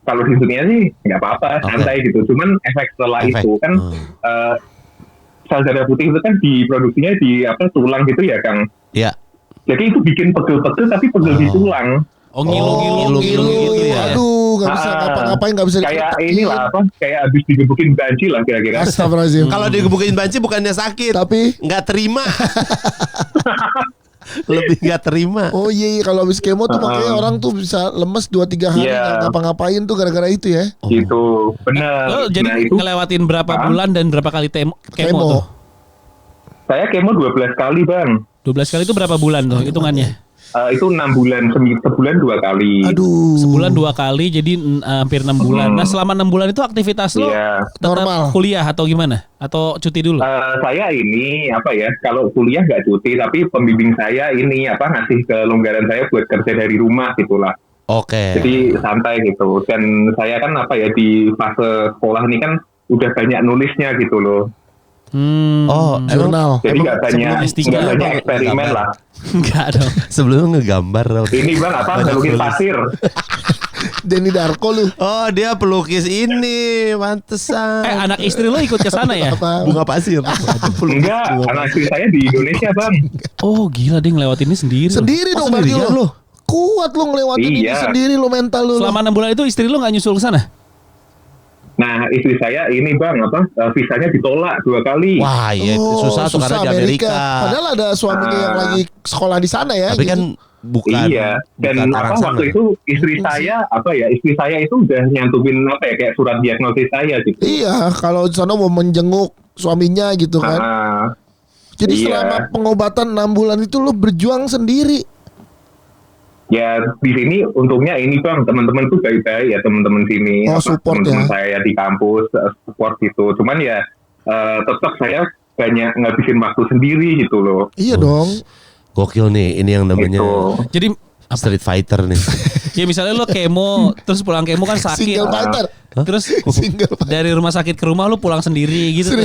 kalau disuntiknya sih nggak apa-apa, santai gitu. Cuman efek setelah itu kan sel darah putih itu kan diproduksinya di tulang gitu ya, Kang. Iya. Jadi itu bikin pegel-pegel tapi pegel di tulang. Ngilu gitu ya. Aduh, nggak bisa ngapa-ngapain, nggak bisa. Kayak inilah kayak abis digebukin banci lah kira-kira. Astagfirullahaladzim. Kalau digebukin banci bukannya sakit, tapi nggak terima. Lebih nggak terima. Oh iya, kalau habis kemo tuh makanya orang tuh bisa lemes 2-3 hari nggak ngapa-ngapain tuh gara-gara itu ya. Gitu, benar. Lo jadi itu ngelewatin berapa bulan dan berapa kali kemo tuh? Saya kemo 12 kali Bang. 12 kali itu berapa bulan tuh hitungannya? Itu 6 bulan, sebulan 2 kali. Aduh. Sebulan 2 kali, jadi hampir 6 bulan. Nah, selama 6 bulan itu aktivitas lo tetap normal, kuliah atau gimana? Atau cuti dulu? Saya ini kalau kuliah nggak cuti, tapi pembimbing saya ini ngasih kelonggaran saya buat kerja dari rumah gitulah. Oke. Jadi santai gitu. Dan saya kan di fase sekolah ini kan udah banyak nulisnya gitu loh. Jurnal. Jadi nggak banyak eksperimen lah. Enggak dong. Sebelumnya ngegambar. Ini Bang ngelukis pasir. Denny Darko lu. Oh, dia pelukis ini, pantesan. Anak istri lo ikut ke sana ya? Bunga pasir. Enggak, anak istri saya di Indonesia Bang. Oh gila, dia ngelewatin ini sendiri. Sendiri dong berarti lo. Kuat lo ngelewatin ini sendiri lo, mental lo. Selama 6 bulan itu istri lo nggak nyusul ke sana? Nah, istri saya ini Bang, visanya ditolak 2 kali. Wah, iya susah tuh karena di Amerika. Padahal ada suaminya yang lagi sekolah di sana ya. Tapi gitu. kan bukan. Iya, dan waktu itu istri saya itu udah nyantumin kayak surat diagnosis saya gitu. Iya, kalau di sana mau menjenguk suaminya gitu kan. Jadi selama pengobatan 6 bulan itu lo berjuang sendiri. Ya di sini untungnya ini Bang, teman-teman tuh baik-baik ya, teman-teman sini, teman-teman saya di kampus support gitu. Cuman ya tetap saya banyak ngabisin waktu sendiri gitu loh. Iya dong. Gokil nih, ini yang namanya jadi Street Fighter nih. Ya misalnya lo kemo, terus pulang kemo kan sakit. Single fighter. Terus dari rumah sakit ke rumah lo pulang sendiri gitu.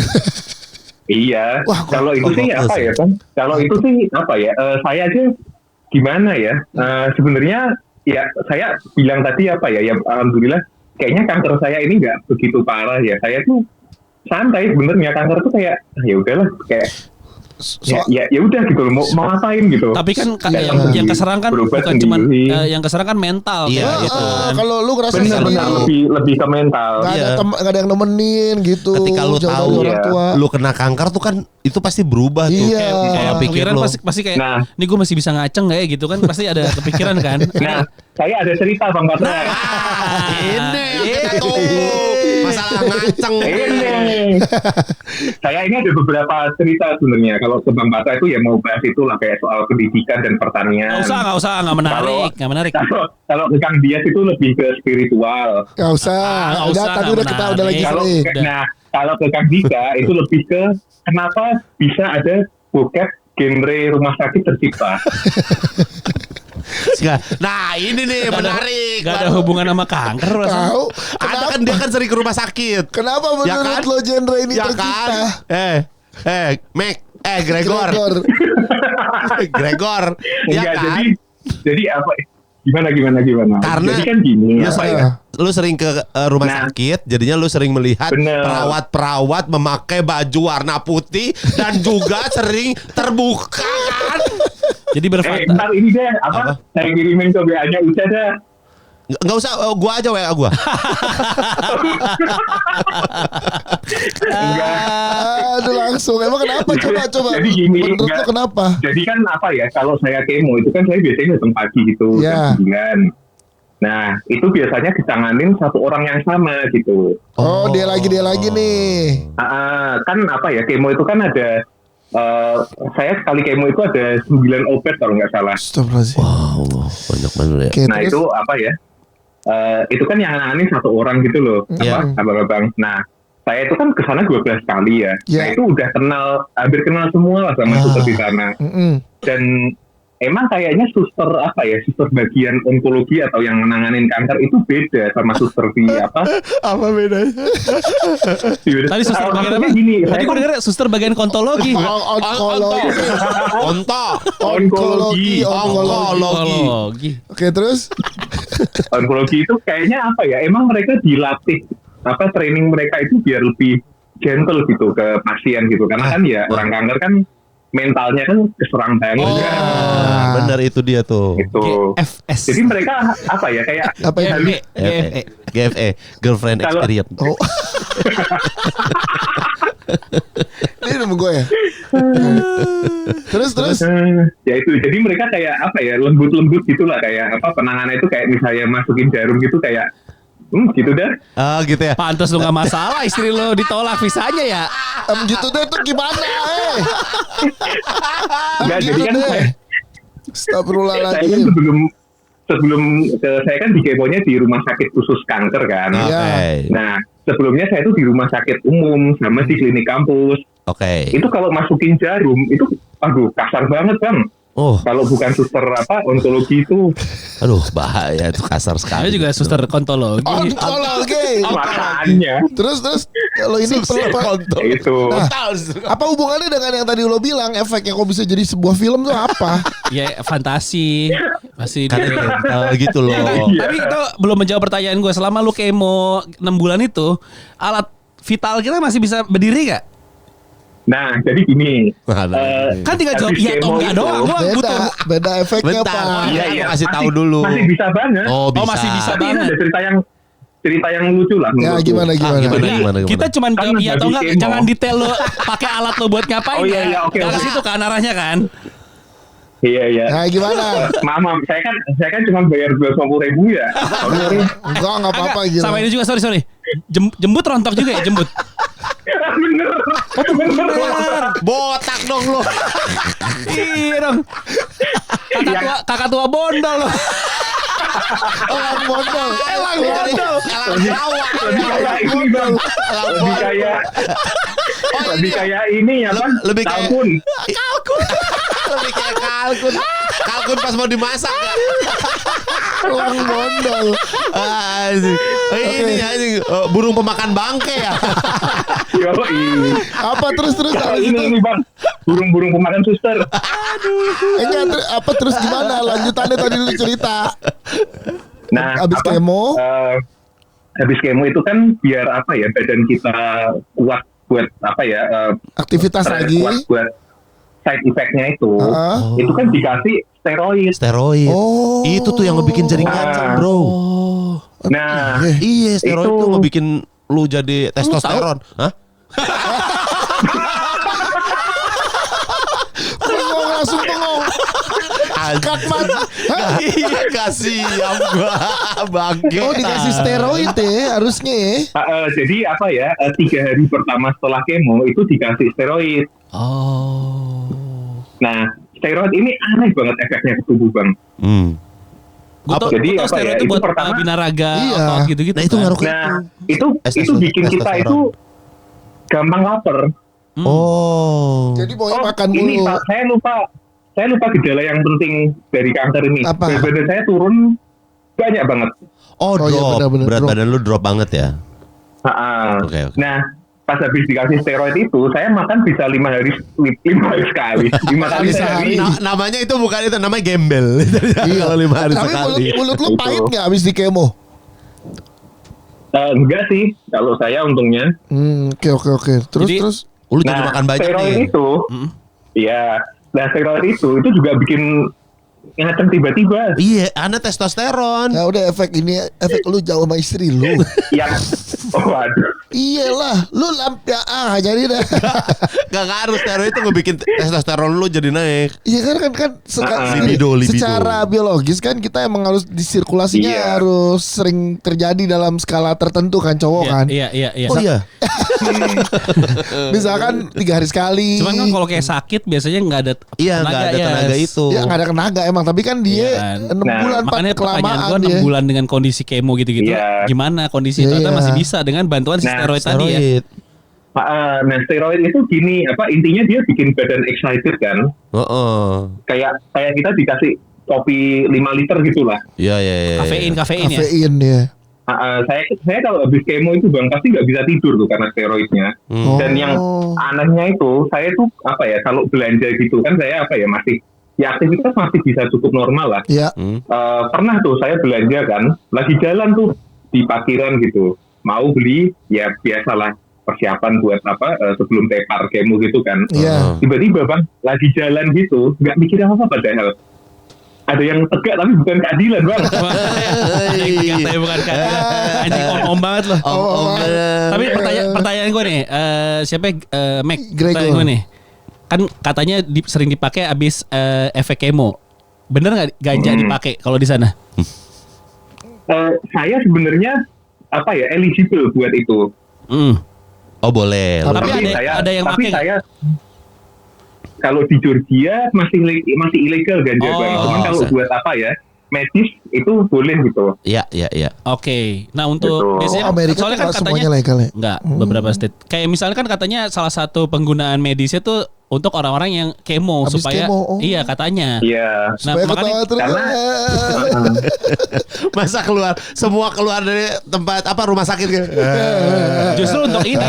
Iya. Kalau itu sih Bang? Kalau itu sih saya aja gimana ya? Sebenarnya ya saya bilang tadi ya alhamdulillah kayaknya kanker saya ini nggak begitu parah ya. Saya tuh santai sebenarnya, kanker tuh kayak ya udahlah kayak ya udah gitu loh, mau ngapain gitu. Tapi kan yang keserang kan bukan cuma yang keserang kan mental. Iya gitu. Kalau lu ngerasa benar lebih ke mental. Gak ada yang nemenin gitu. Ketika lu tahu lu kena kanker tuh kan itu pasti berubah tuh. Kayak pikiran pasti kayak ini gue masih bisa ngaceng nggak ya gitu kan, pasti ada kepikiran kan. saya ada cerita Bang Patra. Ini kita tuh masalah ngaceng. Ini. Saya ini ada beberapa cerita sebenarnya. Kalau ke Bang Patra itu ya mau bahas itu lah kayak soal pendidikan dan pertanian. Nggak usah, nggak menarik. Kalau ke Kang Dias itu lebih ke spiritual. Gak usah. nggak Udah usah, tadi nggak udah kita menarik. udah lagi sering. Kalau ke Kang Dika itu lebih ke kenapa bisa ada bokep genre rumah sakit tercipta. Nah ini nih menarik. Gak ada hubungan sama kanker. Tahu? Ada kan dia kan sering ke rumah sakit. Kenapa menurut Ya kan? lo genre ini Ya tercipta? kan? Gregor. Gregor. Ya Enggak, kan? jadi apa? Gimana? Karena jadi kan gini, lu sering ke rumah Nah. sakit, jadinya lu sering melihat Bener. perawat-perawat memakai baju warna putih dan juga sering terbuka kan? Jadi berfantasi. ntar ini deh Apa? Saya kirimin ke WA-nya Uca dah. Nggak usah, gua aja WA gua. Enggak. Aduh langsung. Emang kenapa? Coba. Jadi gini, Menurut lo enggak. kenapa? Jadi kan apa ya, kalau saya kemo itu kan saya biasanya datang pagi gitu, Ya. jam 9. Nah, itu biasanya ditanganin satu orang yang sama gitu. Oh, dia lagi nih. Kan apa ya, kemo itu kan ada, saya sekali kemo itu ada 9 obat kalau nggak salah. Astagfirullahaladzim. Wow, banyak banget ya. Oke, Nah terus? itu apa ya, itu kan yang nanganin satu orang gitu loh, Iya. abang-abang. Nah, saya itu kan kesana 12 kali ya. Iya. Nah itu udah hampir kenal semua lah sama suster di sana. Dan emang kayaknya suster suster bagian onkologi atau yang menanganin kanker itu beda sama suster di apa? Apa bedanya? Tadi suster bagian apa? Maksudnya gini, Tadi saya gue kan denger suster bagian kontologi. Onkologi. Onkologi. Oke, terus? onkologi itu kayaknya apa ya? Emang mereka dilatih training mereka itu biar lebih gentle gitu ke pasien gitu. Karena kan ya orang kanker kan mentalnya kan keserang banget kan. Bener itu dia tuh. Itu. GFS. Jadi mereka apa ya kayak Apa ya? GFE, girlfriend Kalau- experience. Oh. Ini nama gue ya. Terus. ya itu jadi mereka kayak apa ya lembut gitulah kayak apa penanganan itu kayak misalnya masukin jarum gitu kayak gitu dah. Gitu ya. Pantes lu gak masalah istri lu ditolak visanya ya. Gitu deh itu gimana? Enggak Gitu jadi kan deh. saya kan Astagfirullahaladzim. sebelum saya kan di kemonya di rumah sakit khusus kanker kan. Iya. Oke. Nah sebelumnya saya tuh di rumah sakit umum sama di klinik kampus. Oke. Itu kalau masukin jarum itu kasar banget kan. Oh, Kalau bukan suster onkologi itu aduh bahaya itu kasar Saya sekali. juga suster kontologi. Onkologi. makanya Terus kalau ini itu. Nah, apa hubungannya dengan yang tadi lo bilang efeknya kok bisa jadi sebuah film tuh apa? Ya fantasi. Masih Kan gitu loh. Tapi itu belum menjawab pertanyaan gue. Selama lu kemo 6 bulan itu, alat vital kita masih bisa berdiri gak? Nah jadi gini. Kan tinggal jawab habis iya atau kemo enggak itu- doang. Gua butuh. Beda efeknya Bentar. Pak. Iya. Kasih tahu dulu. Masih bisa banget. Oh, bisa. masih bisa Tapi ini banget. ada cerita yang lucu lah. Ya menurutku. gimana? Gimana? Kita cuman Kan jawab iya atau habis enggak. kemo. Jangan detail lo pakai alat lo buat ngapain. Oh, iya, ya. oke, Jangan ke oke. situ kan arahnya kan. Iya. Nah gimana? Maaf, saya kan cuma bayar 250.000 ya. Sorry. Enggak apa-apa Agak, gitu. sama ini juga sorry. Jembut rontok juga ya jembut. Bener. Botak dong lo. Iya dong. Kakak tua bondol lo. Elang bondol. Elang bondol. Lebih kayak ini bang. Lebih kayak ini ya bang. Lebih kayak- Kalkun. Lebih kayak kalkun. Kalkun pas mau dimasak gak? Elang bondol. Ini burung pemakan bangke ya. Yoi. Apa terus Kalau habis itu? ini bang. Burung-burung pemakan suster. Enggak apa terus gimana? Lanjutannya tadi lu cerita. Nah, Habis kemo? Habis kemo itu kan biar apa ya badan kita kuat buat apa ya Aktivitas lagi. kuat buat side effect-nya itu. Ah. Itu kan dikasih steroid. Steroid. Oh. Itu tuh yang ngebikin jaring ngaceng, bro. Nah, Iya, steroid Itu- tuh ngebikin lu jadi testosteron. Hah? Langsung pengong. Skakmat. Hah? Gak siap gua. Bangke. Oh dikasih steroid ya harusnya ya. Jadi apa ya? 3 hari pertama setelah kemo itu dikasih steroid. Oh. Nah, steroid ini aneh banget efeknya ke tubuh bang. Gue tau, Jadi apa steroid ya, itu itu buat pertama- binaraga Iya. otot gitu-gitu. Nah, itu kan? ngaruh ke Nah, itu Testosteron. bikin kita itu gampang lapar. Oh. Jadi mau makan Ini mulu. Pak, saya lupa gejala yang penting dari kanker ini. Apa? Berat badan saya turun banyak banget. Oh, Oh, iya, drop. benar-benar Berat drop. badan lu drop banget ya. Oke. Nah, pas habis dikasih steroid itu, saya makan bisa 5 hari sekali. 5 kali sehari. Namanya itu bukan itu, namanya gembel. Iya. Kalau 5 hari Tapi sekali. mulut lu Betul. pahit nggak abis di kemo? Enggak sih, kalau saya untungnya. Oke. Terus Jadi- terus. Lu jadi makan banyak steroid nih. itu, iya. Nah, steroid itu juga bikin ngaceng tiba-tiba. Iya, ana testosteron. Ya udah efek lu jauh sama istri lu. Yang, waduh. Iyalah, lu jadi dah. Gak harus steroid itu ngebikin testosteron lu jadi naik. Iya kan Libido. secara biologis kan kita emang harus disirkulasinya Iya. harus sering terjadi dalam skala tertentu kan cowok kan. Iya. Oh iya. Misalkan 3 hari sekali. Cuman kan kalau kayak sakit biasanya nggak ada Iya, nggak ada tenaga itu. Ya nggak ada tenaga emang, tapi kan Iya dia kan. 6 Nah, bulan Makanya pertanyaan kelamaan gue 6 dia. bulan dengan kondisi kemo gitu-gitu, Iya. gimana kondisi Iya. ternyata masih bisa dengan bantuan si Nah, steroid tadi ya. Steroid. Nah, steroid itu gini, intinya dia bikin badan excited kan. Heeh. Kayak kita dikasih kopi 5 liter gitulah. Iya. Kafein ya. Kafein ya. Saya kalau habis kemo itu bang pasti nggak bisa tidur tuh karena steroidnya. Oh. Dan yang anehnya itu saya tuh kalau belanja gitu kan saya masih ya aktivitas masih bisa cukup normal lah. Ya. Pernah tuh saya belanja kan lagi jalan tuh di parkiran gitu mau beli ya biasalah persiapan buat sebelum tepar kemo gitu kan. Iya. Tiba-tiba bang lagi jalan gitu nggak mikir apa padahal ada yang tegak tapi bukan keadilan bang. Katanya bukan keadilan. Anjing om banget loh. Tapi pertanyaan gue nih, siapa Mac? Gregor. Pertanyaan gue nih. Kan katanya sering dipakai abis efek kemo. Bener nggak ganja dipakai kalau di sana? Saya sebenarnya eligible buat itu. Oh boleh. Tapi ada yang tapi pakai. saya kalau di Georgia masih ilegal ganja Oh, bang. Cuman kalau bisa. buat medis itu boleh gitu. Iya. Oke. Nah untuk Betul. biasanya Amerika soalnya tuh kan nggak katanya semuanya legal ya? Enggak, beberapa state. Kayak misalnya kan katanya salah satu penggunaan medisnya tuh untuk orang-orang yang kemo Habis supaya kemo, oh. iya katanya. Iya. Nah, Supaya makanya ketawa terus. Masa semua keluar dari tempat rumah sakit kan? Justru untuk ini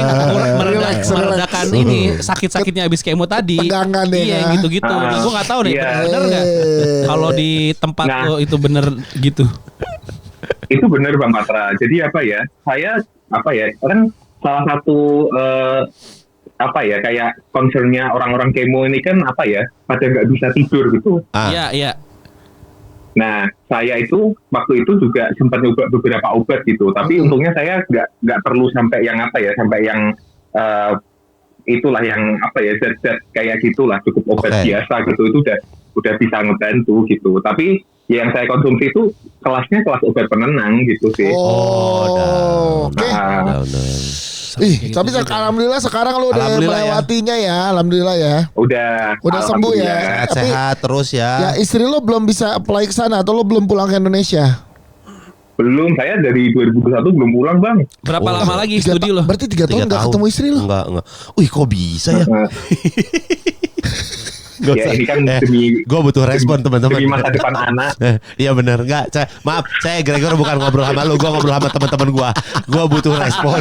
meredakan ini sakit-sakitnya habis kemo tadi. Tegangan ya, Iya kan? gitu-gitu. Nah, gue nggak tahu nih Iya. bener nggak kalau di tempat Nah. lo itu bener gitu. Itu benar Bang Patra. Jadi saya kan salah satu kayak concernnya orang-orang kemo ini kan pada nggak bisa tidur gitu. Iya. Nah, saya itu waktu itu juga sempat nyoba beberapa obat gitu, tapi untungnya saya nggak perlu sampai yang itulah yang zat-zat kayak gitulah, cukup obat biasa gitu, itu udah bisa ngebantu gitu. Tapi yang saya konsumsi itu kelasnya kelas obat penenang gitu sih. Oke. Nah, Tapi alhamdulillah sekarang lu udah melewatinya ya. Alhamdulillah ya. Udah sembuh ya. alhamdulillah. Tapi- Sehat terus Ya ya. istri lo belum bisa apply ke sana atau lo belum pulang ke Indonesia? Belum, saya dari 2021 belum pulang Bang. Berapa lama lagi studi lo? Berarti 3 tahun gak ketemu istri lo? Enggak. Wih kok bisa ya? Nah, ya ini kan demi Gue butuh respon teman-teman. demi masa depan anak. Iya benar. Enggak, maaf, saya Gregor bukan ngobrol sama lu, gue ngobrol sama teman-teman gue. Gue butuh respon.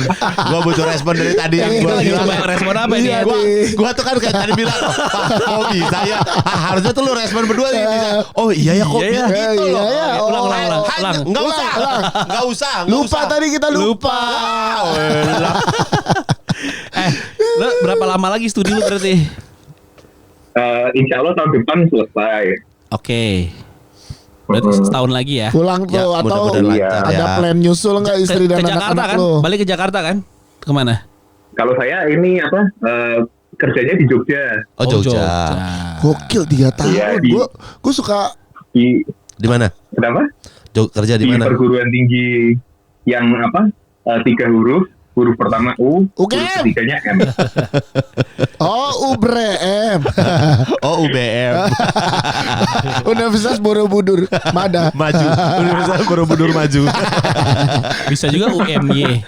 Gue butuh respon dari tadi yang gue Lagi bilang. coba respon apa ini? Iya, Gua- nih. Gua tuh kan kayak tadi bilang, Pak, kok bisa ya? Harusnya tuh lu respon berdua nih. Bisa. Oh iya ya kok Iya, bisa iya. gitu loh. Iya, iya. Ulang. Enggak usah. Enggak usah. Lupa tadi kita lupa. Lo berapa lama lagi studi lo berarti? Insya Allah tahun depan selesai. Oke. Berarti setahun lagi ya. Pulang tuh Ya, atau mudah-mudahan lancar ada ya. plan nyusul nggak istri dan ke Jakarta anak-anak kan? lo? Balik ke Jakarta kan? Kemana? Kalau saya ini kerjanya di Jogja. Oh Jogja. Gokil 3 tahun. Iya, di- Gue suka Di mana? Kenapa? Kerja di Di mana? perguruan tinggi yang 3 huruf. Huruf pertama U, huruf UGM. ketiganya M. Oh, UBM. Oh, UBM. Universitas Borobudur, Mada. Maju. Universitas Borobudur maju. Bisa juga UMY.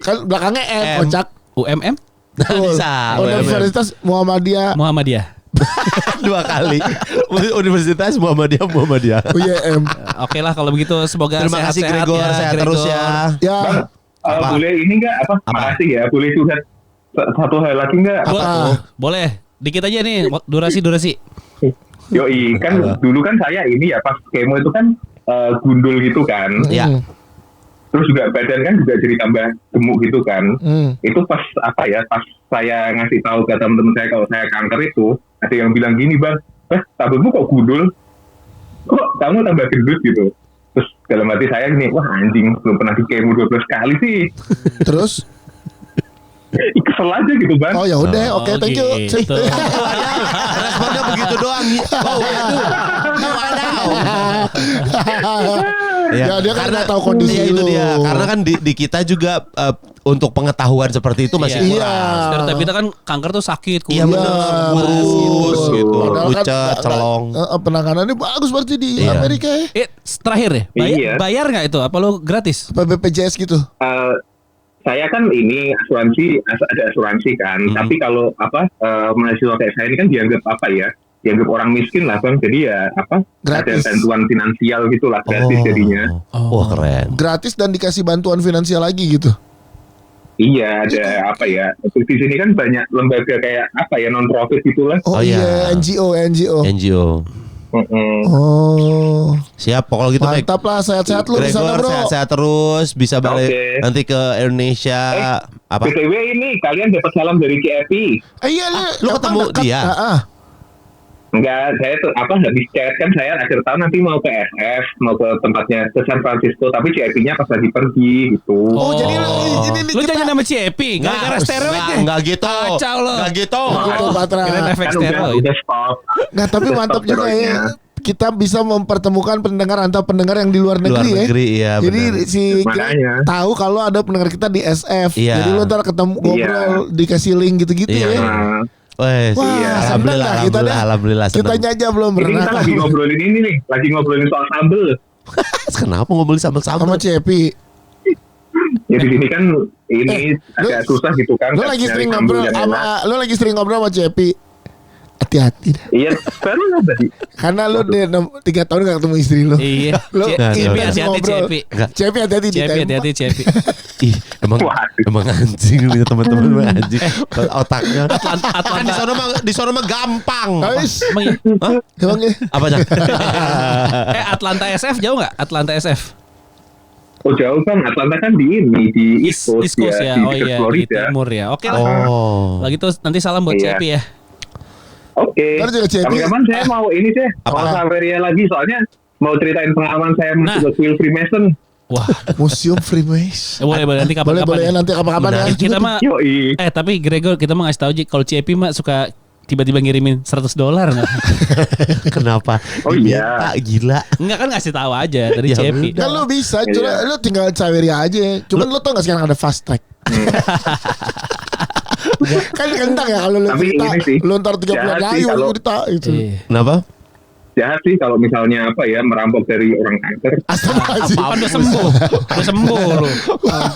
Kan belakangnya M, M. kocak. UMM Bisa. Universitas Muhammadiyah Muhammadiyah. 2 kali. Universitas Muhammadiyah. UYM. Oke lah kalau begitu semoga Terima kasih sehat-sehat Gregor, ya, sehat terus ya. Ya, Boleh ini nggak makasih ya, boleh curhat satu hal lagi nggak? Boleh. Dikit aja nih durasi. Yoi, kan dulu kan saya ini ya pas kemo itu kan gundul gitu kan. Ya. Terus juga badan kan juga jadi tambah gemuk gitu kan. Itu pas pas saya ngasih tahu ke teman-teman saya kalau saya kanker itu, ada yang bilang gini, Bang, rambutmu kok gundul? Kok kamu tambah gendut gitu? Terus dalam hati saya gini, wah anjing, belum pernah di kemo 12 kali sih. terus? Kesel aja gitu, Bang. Oh ya udah, oke, thank you. gitu. Responnya begitu doang. Oh, Ya, dia kan nggak tahu kondisi itu lu. dia. Karena kan di kita juga untuk pengetahuan seperti itu masih Iya. kurang. Stereotip kita kan kanker tuh sakit, Iya benar, kurus gitu, Padahal kan pucat, celong. penanganannya bagus berarti di Iya. Amerika ya. Terakhir ya, Iya. bayar nggak itu? Apa lo gratis? Apa BPJS gitu. Saya kan ini ada asuransi kan, tapi kalau mahasiswa kayak saya ini kan dianggap dianggap orang miskin lah, Bang. Jadi ya Gratis. ada bantuan finansial gitulah, gratis jadinya. Wah keren. Gratis dan dikasih bantuan finansial lagi gitu. Iya, ada di sini kan banyak lembaga kayak non profit gitulah. Oh, Oh, iya, iya. NGO. NGO. Oh. Siap, kalau gitu baik. Mantap lah, sehat-sehat lu di sana, Gregor Bro. sehat-sehat terus, bisa balik Oke. nanti ke Indonesia. Apa? BTW ini kalian dapat salam dari CFI. Iya, lu ketemu dia? Enggak, saya tuh habis chat kan saya akhir tahun nanti mau ke SF, mau ke tempatnya ke San Francisco, tapi CFI-nya pas lagi pergi gitu. Oh, jadi ini Lu kita jangan nama CP, gara-gara steroid deh. Enggak gitu. Kacau lo. Enggak gitu. Gitu, Patra. Kirain efek Kan steroid. udah stop. Nah, tapi Udah mantap stop juga ya. steroidnya. Kita bisa mempertemukan pendengar antar pendengar yang di luar negeri, negeri, iya, Jadi benar. si Makanya. tahu kalau ada pendengar kita di SF. Iya. Jadi lu ntar ketemu ngobrol, dikasih link gitu-gitu Iya. ya. Nah, Wes, Wah, seneng lah kita deh. alhamdulillah Kita senang. aja belum ini pernah kita lagi ngobrolin ini nih, lagi ngobrolin soal sambel. Kenapa ngomongin sama sambal-sambal? Cepi. Ya di sini kan ini agak susah gitu kan. Lu nyari lagi sering sambel ngobrol yang sama enak. lu lagi sering ngobrol sama Cepi. Hati-hati dah. Iya, baru lah tadi. Karena lu udah 3 tahun gak ketemu istri lu. Iya. Lu Cepi intens hati-hati ngobrol. Cepi. Cepi hati-hati di Cepi tembak. hati-hati Cepi. Ih, emang anjing punya teman-teman emang anjing. Otaknya. Kan di sono mah gampang. Guys, Emang ya? emang ya. Apanya? Atlanta SF jauh nggak? Atlanta SF. Oh jauh kan, Atlanta kan di East Coast, East Coast ya. di Oh dekat iya, di Florida. timur ya. Oke lah. Oh. Lagi tuh nanti salam buat Iya. Cepi ya. Oke. Ntar juga Cepi. Kapan-kapan saya mau ini deh, mau Saveria lagi soalnya mau ceritain pengalaman saya masuk ke Kuil Freemason. Wah, Museum Freemason. boleh nanti kapan-kapan. Boleh ya ya. nanti kapan-kapan ya. Kita mah Yoi. tapi Gregor kita mah ngasih tahu Ji kalau Cepi mah suka tiba-tiba ngirimin $100 nggak? Kenapa? Oh iya. Ah, gila. Enggak kan ngasih tahu aja dari Ya Cepi. Kan lu bisa, Iya. lu tinggal Saweria aja. Cuman lu tau gak sekarang ada fast track? Kan kentang ya kalau lu Tapi cerita, ini sih, lu ntar 3 bulan jahat lagi sih kalau- cerita itu. Iya. Kenapa? Jahat sih kalau misalnya merampok dari orang kanker. Astagfirullahaladzim. Kan udah sembuh lu.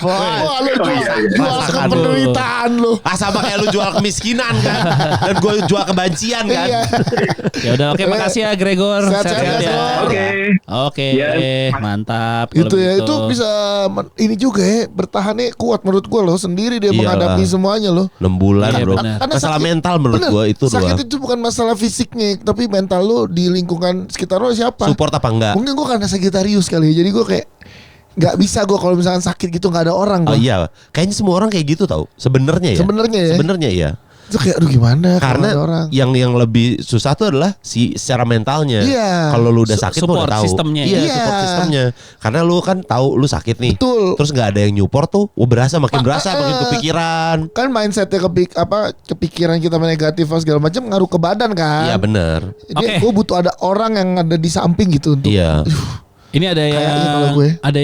Wah, lu Oh, iya, iya. jual Masakan penderitaan lu. Ah sama kayak lu jual kemiskinan kan. Dan gue jual kebencian kan. Iya. Ya udah oke makasih ya Gregor. Sehat-sehat, Sehat-sehat ya. Gregor. Oke. Oke, Ya, mantap. kalau Itu ya, begitu. itu bisa ini juga ya, bertahannya kuat menurut gua loh, sendiri dia Iyalah. menghadapi semuanya loh. 6 bulan Iya, bro. benar. Karena Masalah sakit- mental menurut Bener, gue itu sakit doang. itu bukan masalah fisiknya, tapi mental lu di lingkungan sekitar lu siapa? Support apa enggak? Mungkin gua karena Sagittarius kali ya, jadi gua kayak nggak bisa gua kalau misalkan sakit gitu nggak ada orang Oh gua. iya, kayaknya semua orang kayak gitu tau. Sebenarnya ya. Sebenarnya ya. Sebenarnya iya. Itu kayak aduh gimana kalau Karena ada orang. yang lebih susah tuh adalah si secara mentalnya. Iya. Kalau lu udah sakit lu Support udah tahu. sistemnya. Iya, Iya. support sistemnya. Karena lu kan tahu lu sakit nih. Betul. Terus nggak ada yang nyupport tuh, berasa makin kepikiran. Kan mindsetnya kepikiran kita negatif segala macam ngaruh ke badan kan. Iya benar. Jadi Oke. gue butuh ada orang yang ada di samping gitu untuk Iya. Ini ada Kayaknya kalau yang gue. ada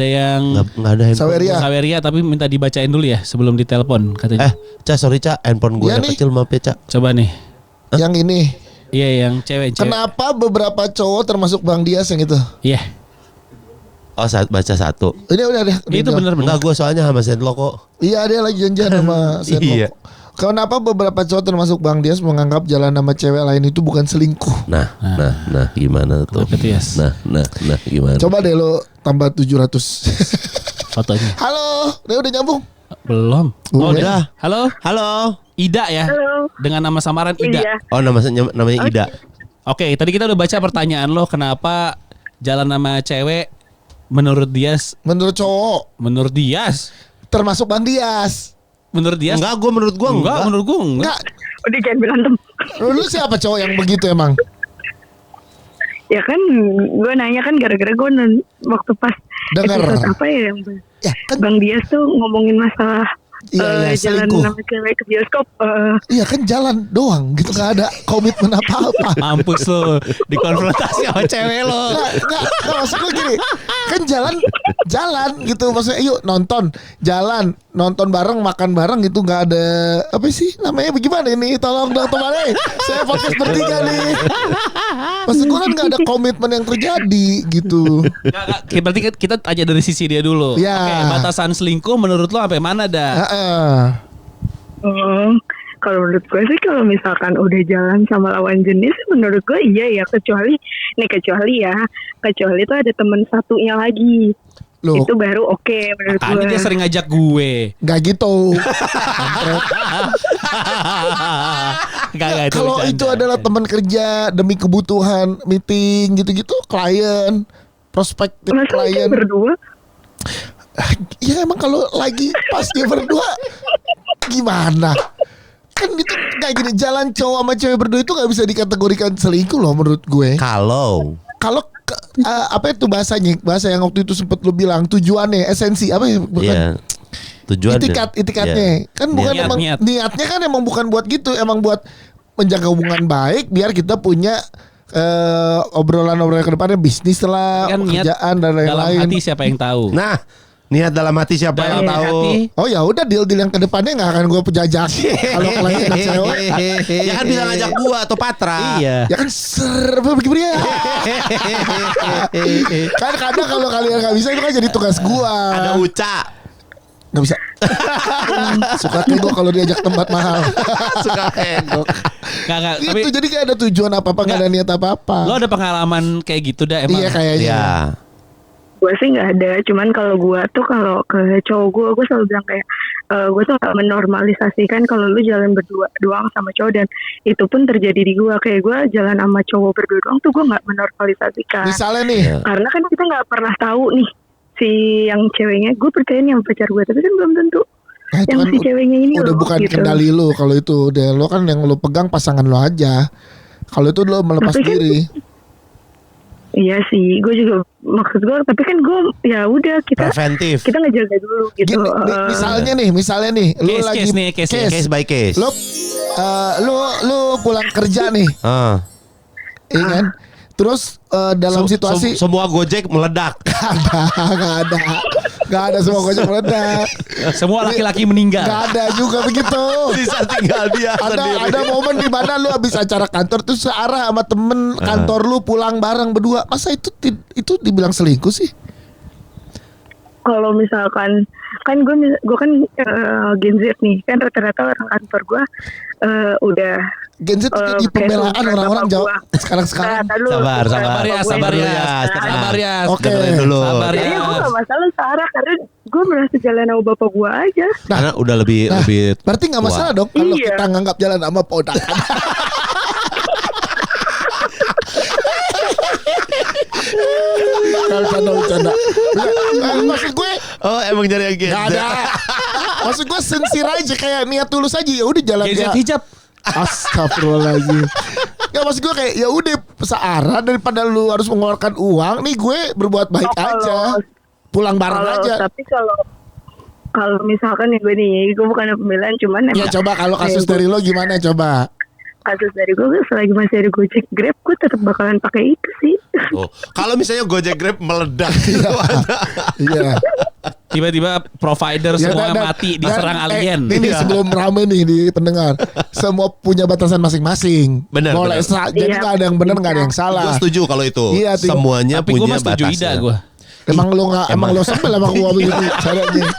yang Nggak ada handphone. Saweria. Saweria tapi minta dibacain dulu ya sebelum ditelepon katanya. Ca, sorry Ca, handphone gue Iya yang nih. kecil maaf ya Ca. Coba nih. Yang ini. Iya yang cewek. Kenapa beberapa cowok termasuk Bang Dias yang itu? Iya. Oh baca satu. Ini udah deh. Itu benar-benar. Enggak, gue soalnya sama Sendlo kok. Iya dia lagi janjian sama Senlo. Iya. Kenapa beberapa cowok termasuk Bang Dias menganggap jalan sama cewek lain itu bukan selingkuh? Nah, gimana tuh? Kenapa tuh, Yas? Nah, gimana? Coba deh lo tambah 700. Fotonya. Halo, dia udah nyambung. Belum. Udah. Udah. Halo. Halo. Ida ya. Halo. Dengan nama samaran Ida. Iya. Oh, namanya Ida. Oke, tadi kita udah baca pertanyaan lo kenapa jalan sama cewek menurut Dias, Menurut cowok, menurut Dias, termasuk Bang Dias. menurut Dias. Enggak, menurut gue enggak. menurut gue enggak. Enggak. Udah jangan berantem. Lu siapa cowok yang begitu emang? Ya kan gue nanya kan gara-gara gue waktu pas Dengar. episode apa ya yang Ya kan, Bang Dias tuh ngomongin masalah Iya, jalan selingkuh. sama cewek ke bioskop. Iya kan jalan doang gitu, nggak ada komitmen apa-apa. Mampus lo dikonfrontasi sama cewek lo. Nggak, maksud gue gini, kan jalan gitu, maksudnya yuk jalan nonton bareng, makan bareng gitu, nggak ada apa sih namanya bagaimana ini, tolong dong teman, saya podcast bertiga nih. Maksud gue kan nggak ada komitmen yang terjadi gitu. Nggak, berarti kita tanya dari sisi dia dulu. Ya. Oke, batasan selingkuh menurut lo sampai mana dah? Kalau menurut gue sih kalau misalkan udah jalan sama lawan jenis menurut gue iya ya, kecuali itu ada teman satunya lagi. Loh. Itu baru oke menurut gue. Makanya dia sering ngajak gue. Nggak gitu. Gak, Kalau itu adalah teman kerja demi kebutuhan meeting gitu-gitu, klien, prospektif Masa klien. berdua? Ya emang kalau lagi pas dia berdua gimana? Kan itu kayak gini, jalan cowok sama cewek berdua itu nggak bisa dikategorikan selingkuh loh menurut gue. Kalau Apa itu bahasanya? Bahasa yang waktu itu sempat lu bilang tujuannya, esensi apa ya? Bukan. iya. Tujuan Itikatnya kan bukan Niat, emang niat. niatnya kan emang bukan buat gitu, emang buat menjaga hubungan baik biar kita punya obrolan-obrolan ke depannya, bisnis lah, Kan niat kerjaan dan dalam lain-lain. hati siapa yang tahu? Nah, niat dalam hati siapa yang Dalam tahu? hati. Oh ya udah, deal yang ke depannya nggak akan gue pejajak kalau klien ke cewek. Ya kan bisa ngajak gua atau Patra. Iya. Ya kan begini ya. Kan kadang kalau kalian nggak bisa itu kan jadi tugas gua. Ada Uca. Nggak bisa. Suka kegok kalau diajak tempat mahal. Suka kegok. Nggak, tapi Itu jadi kayak ada tujuan apa-apa, nggak ada niat apa-apa. lo ada pengalaman kayak gitu dah emang? Iya kayaknya. Ya. Gue sih nggak ada, cuman kalau gue tuh kalau ke cowok gue selalu bilang kayak gue tuh gak menormalisasikan kalau lu jalan berdua doang sama cowok, dan itu pun terjadi di gue. Kayak gue jalan sama cowok berdua doang tuh gue nggak menormalisasikan. Misalnya nih, Karena kan kita nggak pernah tahu nih si yang ceweknya, gue percaya nih sama pacar gue, tapi kan belum tentu nah itu yang kan si ceweknya ini udah loh, bukan gitu. kendali lu kalau itu. Udah lo kan yang lo pegang pasangan lo aja. Kalau itu lo melepas Tapi kan- diri. Iya sih, gue juga maksud gue, tapi kan gue ya udah kita Preventif. ngejaga dulu gitu. Gini, misalnya nih, lu Case, lagi case nih, case. Case by case. lu pulang kerja nih, Ah. iya kan? Terus dalam situasi semua Gojek meledak. Gak ada semua gojek meledak. Semua laki-laki meninggal. Gak ada juga begitu. Bisa tinggal dia Ada momen di mana lu habis acara kantor tuh searah sama temen kantor lu pulang bareng berdua. Masa itu dibilang selingkuh sih? Kalau misalkan kan gue kan Gen Z nih, kan rata-rata orang kantor gue udah Gen Z tuh jadi pembelaan orang-orang jawab sekarang. Sabar ya. Sabar ya. Oke. Dengerin dulu. Sabar ya. Jadi gue gak masalah Sarah, karena gue merasa jalan sama bapak gue aja. Karena udah lebih Berarti nggak tua. masalah dong kalau Iya. kita nganggap jalan sama podakan. Bercanda. Maksud gue Oh, emang jadi yang nggak ada. Maksud gue sincere aja, kayak niat tulus aja. Ya udah jalan Gen Z ya. hijab. Astagfirullahaladzim. Ya maksud gue kayak ya udah searah daripada lu harus mengeluarkan uang. Nih gue berbuat baik aja. Pulang bareng aja. Tapi kalau misalkan nih gue bukan pembelaan, cuman Ya coba kalau kasus dari lo gimana coba? Kasus dari gue selagi masih ada Gojek Grab, gue tetap bakalan pakai itu sih. Oh, kalau misalnya Gojek Grab meledak Iya. Tiba-tiba provider semuanya mati diserang alien. Ini sebelum rame nih di pendengar, semua punya batasan masing-masing. Benar, Boleh benar. jadi Iya, nggak ada yang benar, nggak ada yang Gue salah. setuju kalau itu. Iya, Semuanya Tapi gue punya mah setuju batasnya. Ida gue. Emang lo nggak, emang lo sebel sama gua begitu caranya.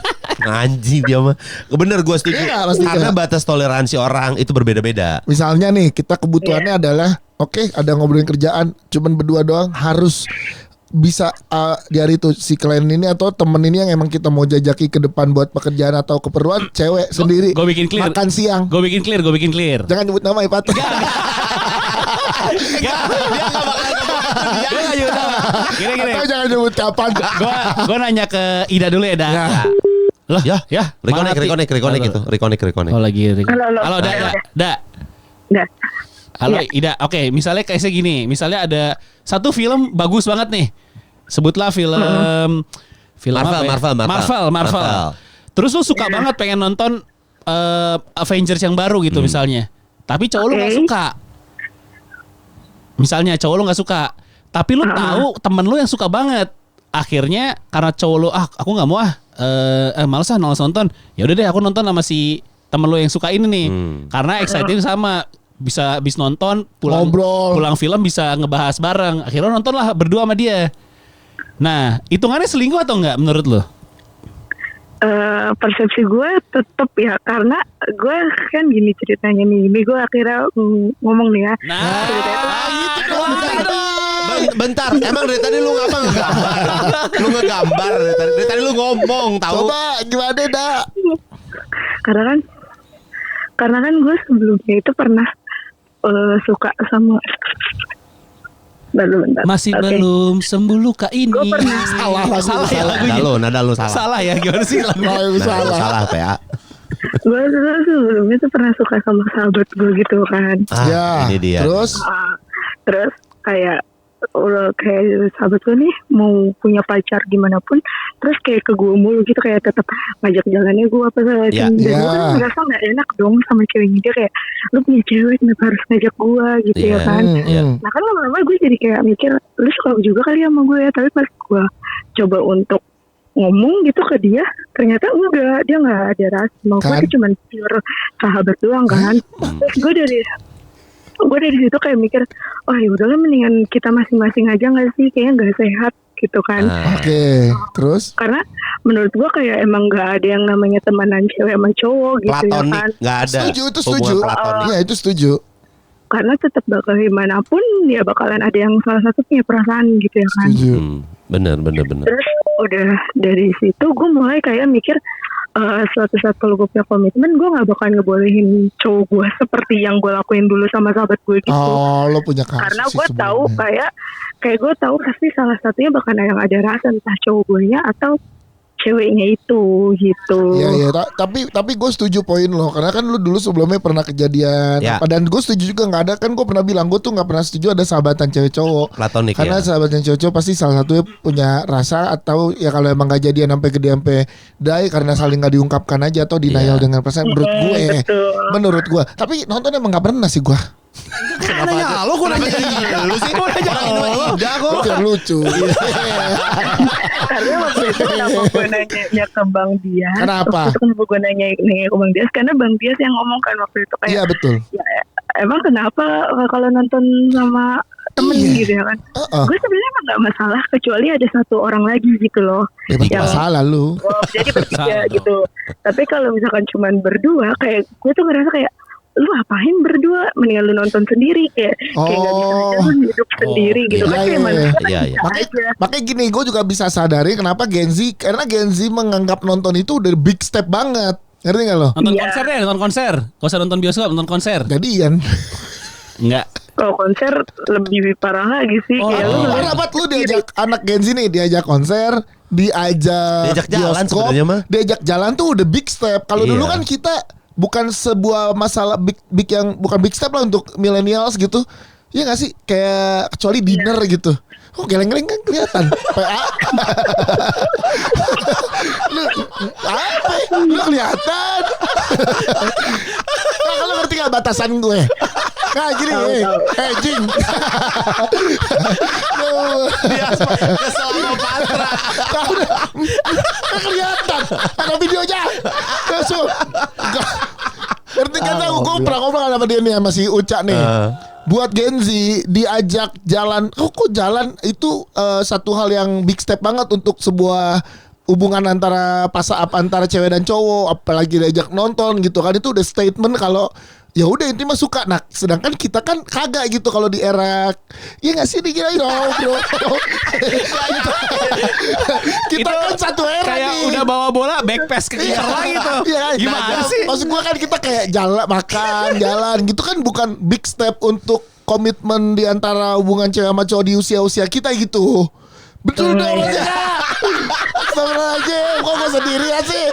Anjing dia mah. Bener gue setuju. Iya, pasti Karena iya. batas toleransi orang itu berbeda-beda. Misalnya nih kita kebutuhannya adalah oke, ada ngobrolin kerjaan, cuman berdua doang, harus bisa di hari itu si klien ini atau temen ini yang emang kita mau jajaki ke depan buat pekerjaan atau keperluan, cewek sendiri Gue bikin clear. makan siang. Gue bikin clear. Jangan nyebut nama ya Pat. Dia nggak nyebut nama. Gini. Atau jangan nyebut kapan. Gue nanya ke Ida dulu ya, Da. Loh, Ya, mana Ti? reconnect itu. Reconnect. Oh lagi. Halo, Da. Dah. Halo Iya. Ida. Oke, misalnya kayak gini. Misalnya ada satu film bagus banget nih. Sebutlah film apa ya? Marvel. Terus lu suka banget pengen nonton Avengers yang baru gitu misalnya. Tapi cowok lu nggak suka. Misalnya cowok lu nggak suka. Tapi lu tahu temen lu yang suka banget. Akhirnya karena cowok lu aku nggak mau males nonton. Ya udah deh aku nonton sama si temen lu yang suka ini nih. Karena excited sama. Bisa habis nonton Ngobrol. pulang film bisa ngebahas bareng. Akhirnya nonton lah berdua sama dia. Nah, hitungannya selingkuh atau enggak menurut lo? Persepsi gue tetap ya, karena gue kan gini ceritanya nih. Ini gue akhirnya ngomong nih ya. Bentar, emang dari tadi lu ngapa ngegambar? Lu ngegambar dari tadi lu ngomong tahu. Coba gimana dah? Karena kan gue sebelumnya itu pernah suka sama bentar. Masih Oke. belum sembuh luka ini. Gue pernah Salah ya lagunya. Nada lu salah. Salah ya, gimana sih lagunya? Salah PA. Gue sebelumnya tuh pernah suka sama sahabat gue gitu kan. Ya. Ini dia. Terus kayak sahabat gue nih mau punya pacar gimana pun, terus kayak ke gue mulu gitu, kayak tetap ngajak jalannya gue apa segala macam. Dan gue kan ngerasa nggak enak dong sama ceweknya, dia kayak lu punya cewek kenapa harus ngajak gue gitu ya kan. Nah kan lama-lama gue jadi kayak mikir lu suka juga kali sama gue ya, tapi pas gue coba untuk ngomong gitu ke dia, ternyata enggak, dia nggak ada rasa mau gue, dia cuma pure sahabat doang kan. Terus gue dari situ kayak mikir, oh ya udahlah mendingan kita masing-masing aja nggak sih, kayaknya nggak sehat gitu kan. Oke, terus? Karena menurut gue kayak emang nggak ada yang namanya temanan cewek sama cowok gitu platonik, ya kan. Nggak ada. Setuju. Iya itu setuju. Karena tetap bagaimanapun ya bakalan ada yang salah satu punya perasaan gitu ya kan. Setuju. Bener. Terus udah dari situ gue mulai kayak mikir, suatu saat kalau gue punya komitmen, gue gak bakal ngebolehin cowok gue seperti yang gue lakuin dulu sama sahabat gue gitu. Oh, lo punya kasus. Karena gue tahu kayak gue tahu pasti salah satunya bakal yang ada rasa, entah cowok gue nya atau ceweknya itu gitu. Iya. Tapi gue setuju poin lo, karena kan lo dulu sebelumnya pernah kejadian apa, dan gue setuju juga nggak ada, kan gue pernah bilang gue tuh nggak pernah setuju ada sahabatan cewek cowok. Platonik karena sahabatan cewek cowok pasti salah satunya punya rasa, atau ya kalau emang nggak jadian sampai gede sampai die karena saling nggak diungkapkan aja atau denial dengan perasaan. Menurut gue. Tapi nonton emang nggak pernah sih gue. Kenapa nanya lu? Gue nanya lu sih. Gue nanya lu. Biar lucu. Karena waktu itu kenapa gue nanya ke Bang Dias? Kenapa? Waktu itu kenapa gue nanya ke Bang Dias? Karena Bang Dias yang ngomong kan waktu itu kayak. Iya betul. Ya, emang kenapa kalau nonton sama temen gitu ya kan? Gue sebenarnya emang nggak masalah, kecuali ada satu orang lagi gitu loh. Ya masalah lu. Jadi bertiga gitu. Tapi kalau misalkan cuman berdua, kayak gue tuh ngerasa kayak, lu ngapain berdua, mendingan lu nonton sendiri, kayak gak bisa aja lu hidup sendiri gitu kan. Makanya gini, gue juga bisa sadari kenapa Gen Z, karena Gen Z menganggap nonton itu udah big step banget. Ngerti gak lo? Nonton konser deh, nonton konser. Gak usah nonton bioskop, nonton konser. Jadian. Enggak. Kalau konser lebih parah lagi sih. Parah banget lu diajak anak Gen Z nih, diajak konser, diajak jalan sebenarnya mah. Diajak jalan tuh udah big step. Kalau dulu kan kita bukan sebuah masalah big yang bukan big step lah untuk millennials gitu. Iya gak sih? Kayak kecuali dinner gitu. Oh geleng-geleng kan kelihatan. PA. Lu kelihatan. Nah, kalau ngerti gak batasan gue? Nah gini jing. Dia selama Patra. Kelihatan. Ada videonya. Langsung. Ngerti kan gue pernah ngobrol sama dia nih sama si Uca nih. Buat Gen Z diajak jalan, kok jalan itu satu hal yang big step banget untuk sebuah hubungan antara antara cewek dan cowok, apalagi diajak nonton gitu kan, itu udah statement kalau ya udah intinya suka. Nah, sedangkan kita kan kagak gitu kalau di era ya nggak sih dikira bro. Kita kan satu era kayak nih. Udah bawa bola back pass ke kiper lagi tuh. Gimana sih? Maksud gua kan kita kayak jalan gitu kan bukan big step untuk komitmen di antara hubungan cewek sama cowok di usia-usia kita gitu. Betul dong aja. Astagfirullahaladzim, kok gue sendiri ya sih.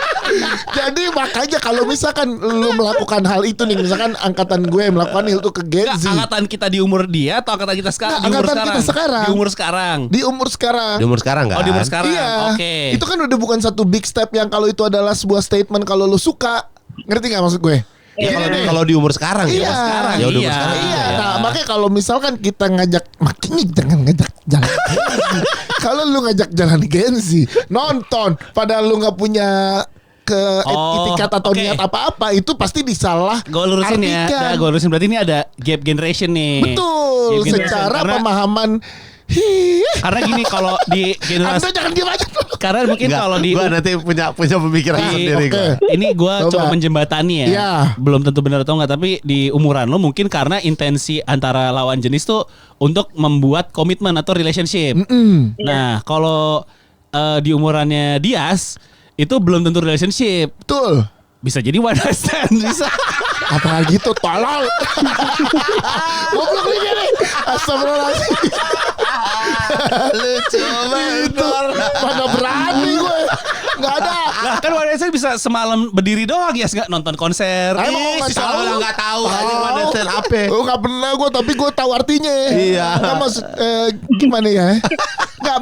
Jadi makanya kalau misalkan lu melakukan hal itu nih, misalkan angkatan gue melakukan hal itu ke Gen Z. Angkatan kita di umur dia atau angkatan kita sekarang? Kita sekarang. Di umur sekarang. Di umur sekarang Oh kan? di umur sekarang. Iya. Oke. Itu kan udah bukan satu big step yang kalau itu adalah sebuah statement kalau lu suka. Ngerti gak maksud gue? Kalau di umur sekarang iya. Ya udah umur sekarang. Iya. Nah, makanya kalau misalkan kita makanya jangan ngajak jalan. Kalau lu ngajak jalan Gen Z, nonton padahal lu nggak punya etikat atau niat apa-apa, itu pasti disalah. Gue lurusin ya. Gue lurusin berarti ini ada gap generation nih. Betul. Secara pemahaman. Karena gini kalau di generasi Anda jangan diam aja. Karena mungkin kalau di gua nanti punya pemikiran sendiri gua. Ini gue coba menjembatani ya. Iya. Belum tentu benar atau enggak, tapi di umuran lo mungkin karena intensi antara lawan jenis tuh untuk membuat komitmen atau relationship. Nah, kalau di umurannya Dias itu belum tentu relationship. Betul. Bisa jadi one night stand, bisa. Apalagi tuh tolol. Goblok nih. Astagfirullahaladzim. Lucu banget. Mana berani gue. Gak ada. Lah kan one night stand bisa semalam berdiri doang ya, nggak nonton konser. Emang Si Salah nggak tahu aja one night stand apa. Oh nggak pernah gue, tapi gue tahu artinya. Iya. Nggak maksud gimana ya? Nggak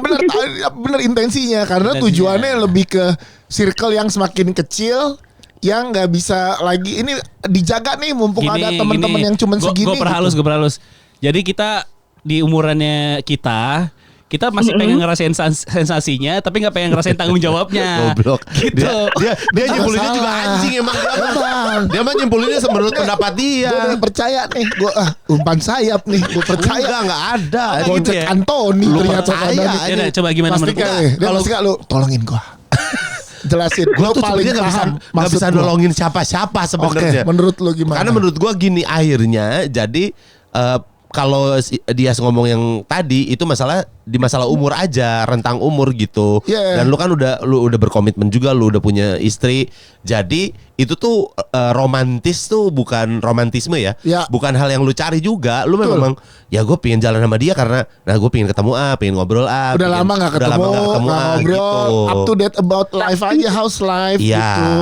bener intensinya, karena tujuannya lebih ke circle yang semakin kecil, yang nggak bisa lagi ini dijaga nih mumpung ada teman-teman yang cuman segini. Gue perhalus. Jadi kita di umurannya kita masih pengen ngerasain sensasinya, tapi nggak pengen ngerasain tanggung jawabnya. Goblok. Gitu. Dia nyimpulinnya juga anjing emang. Dia mah nyimpulinnya menurut pendapat dia. Gue percaya nih, gue umpan sayap nih, gue percaya. Enggak ada. Gue gitu cek ya? Antoni Lu ternyata. percaya. Yaudah, coba gimana menurut Kalau nggak lu tolongin gue. Jelasin. Gue tuh paling sebenarnya nggak bisa gua. nolongin siapa-siapa sebenarnya. Oke, menurut lu gimana? Karena menurut gue gini akhirnya, jadi kalau dia ngomong yang tadi itu di masalah umur aja, rentang umur gitu. Yeah. Dan lu kan udah berkomitmen juga, lu udah punya istri. Jadi itu tuh romantis tuh bukan romantisme ya. Yeah. Bukan hal yang lu cari juga. Lu Betul. memang ya gue pengen jalan sama dia karena gue pengen ketemu pengen ngobrol Udah lama gak ketemu, ngobrol, gitu. up to date about life aja, house life gitu.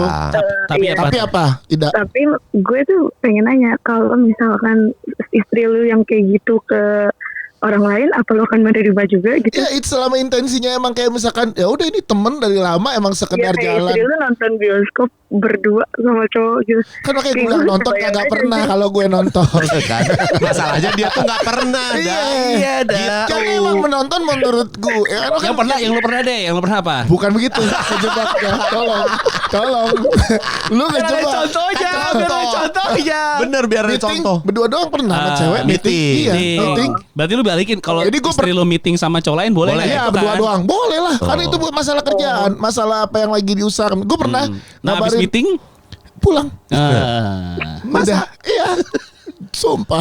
Tapi apa? Tidak. Tapi gue tuh pengen nanya, kalau misalkan istri lu yang kayak gitu ke orang lain, apa lu akan menerima juga gitu? Ya, itu selama intensinya emang kayak misalkan ya udah ini temen dari lama emang sekedar kayak jalan. istri lu nonton bioskop berdua sama cowok gitu. Kan makanya gue Kayak bilang gue nonton kebayang kagak aja pernah sih. kalau gue nonton. Kan? Masalahnya dia tuh nggak pernah. Iya, dah. kan emang menonton menurut gue. Ya, kan yang lu pernah apa? bukan begitu ngejebaknya. Tolong. Lu ngejebak. Contohnya. Bener biar ada Meeting contoh. berdua doang pernah sama cewek meeting. Iya, meeting. Berarti lu balikin kalau Jadi gua istri lu meeting sama cowok lain boleh nggak? Iya, Itu berdua kan? doang. Boleh lah. Karena itu buat masalah kerjaan, masalah apa yang lagi diusahakan. Gue pernah Nah, habis ngabarin meeting pulang. masa Iya. Sumpah.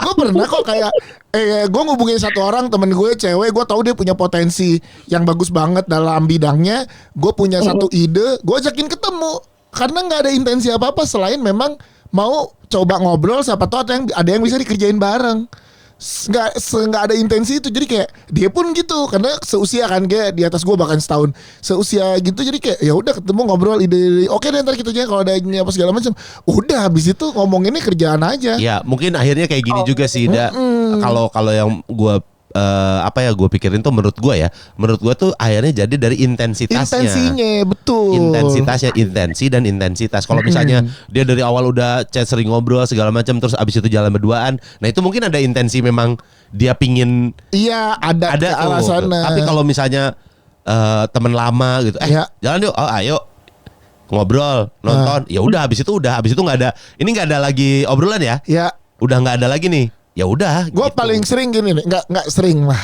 Gue pernah kok kayak gue ngubungin satu orang temen gue cewek, gue tahu dia punya potensi yang bagus banget dalam bidangnya. Gue punya satu ide, gue ajakin ketemu karena nggak ada intensi apa-apa selain memang mau coba ngobrol, siapa tahu ada yang bisa dikerjain bareng. nggak ada intensi itu, jadi kayak dia pun gitu karena seusia kan, kayak di atas gue bahkan setahun seusia gitu, jadi kayak ya udah ketemu ngobrol ide oke deh ntar kita aja kalau ada ini apa segala macam, udah habis itu ngomonginnya kerjaan aja. Ya mungkin akhirnya kayak gini juga sih, kalau yang gue gue pikirin tuh menurut gue tuh akhirnya jadi dari intensitasnya, betul, intensi dan intensitas. Kalau misalnya dia dari awal udah chat, sering ngobrol segala macam, terus abis itu jalan berduaan, nah itu mungkin ada intensi memang dia pingin, ada alasannya. Tapi kalau misalnya teman lama gitu, jalan yuk, ayo ngobrol, nonton, ya udah abis itu nggak ada lagi obrolan ya, udah nggak ada lagi nih. Ya udah. Gue gitu. paling sering gini nih, nggak sering lah.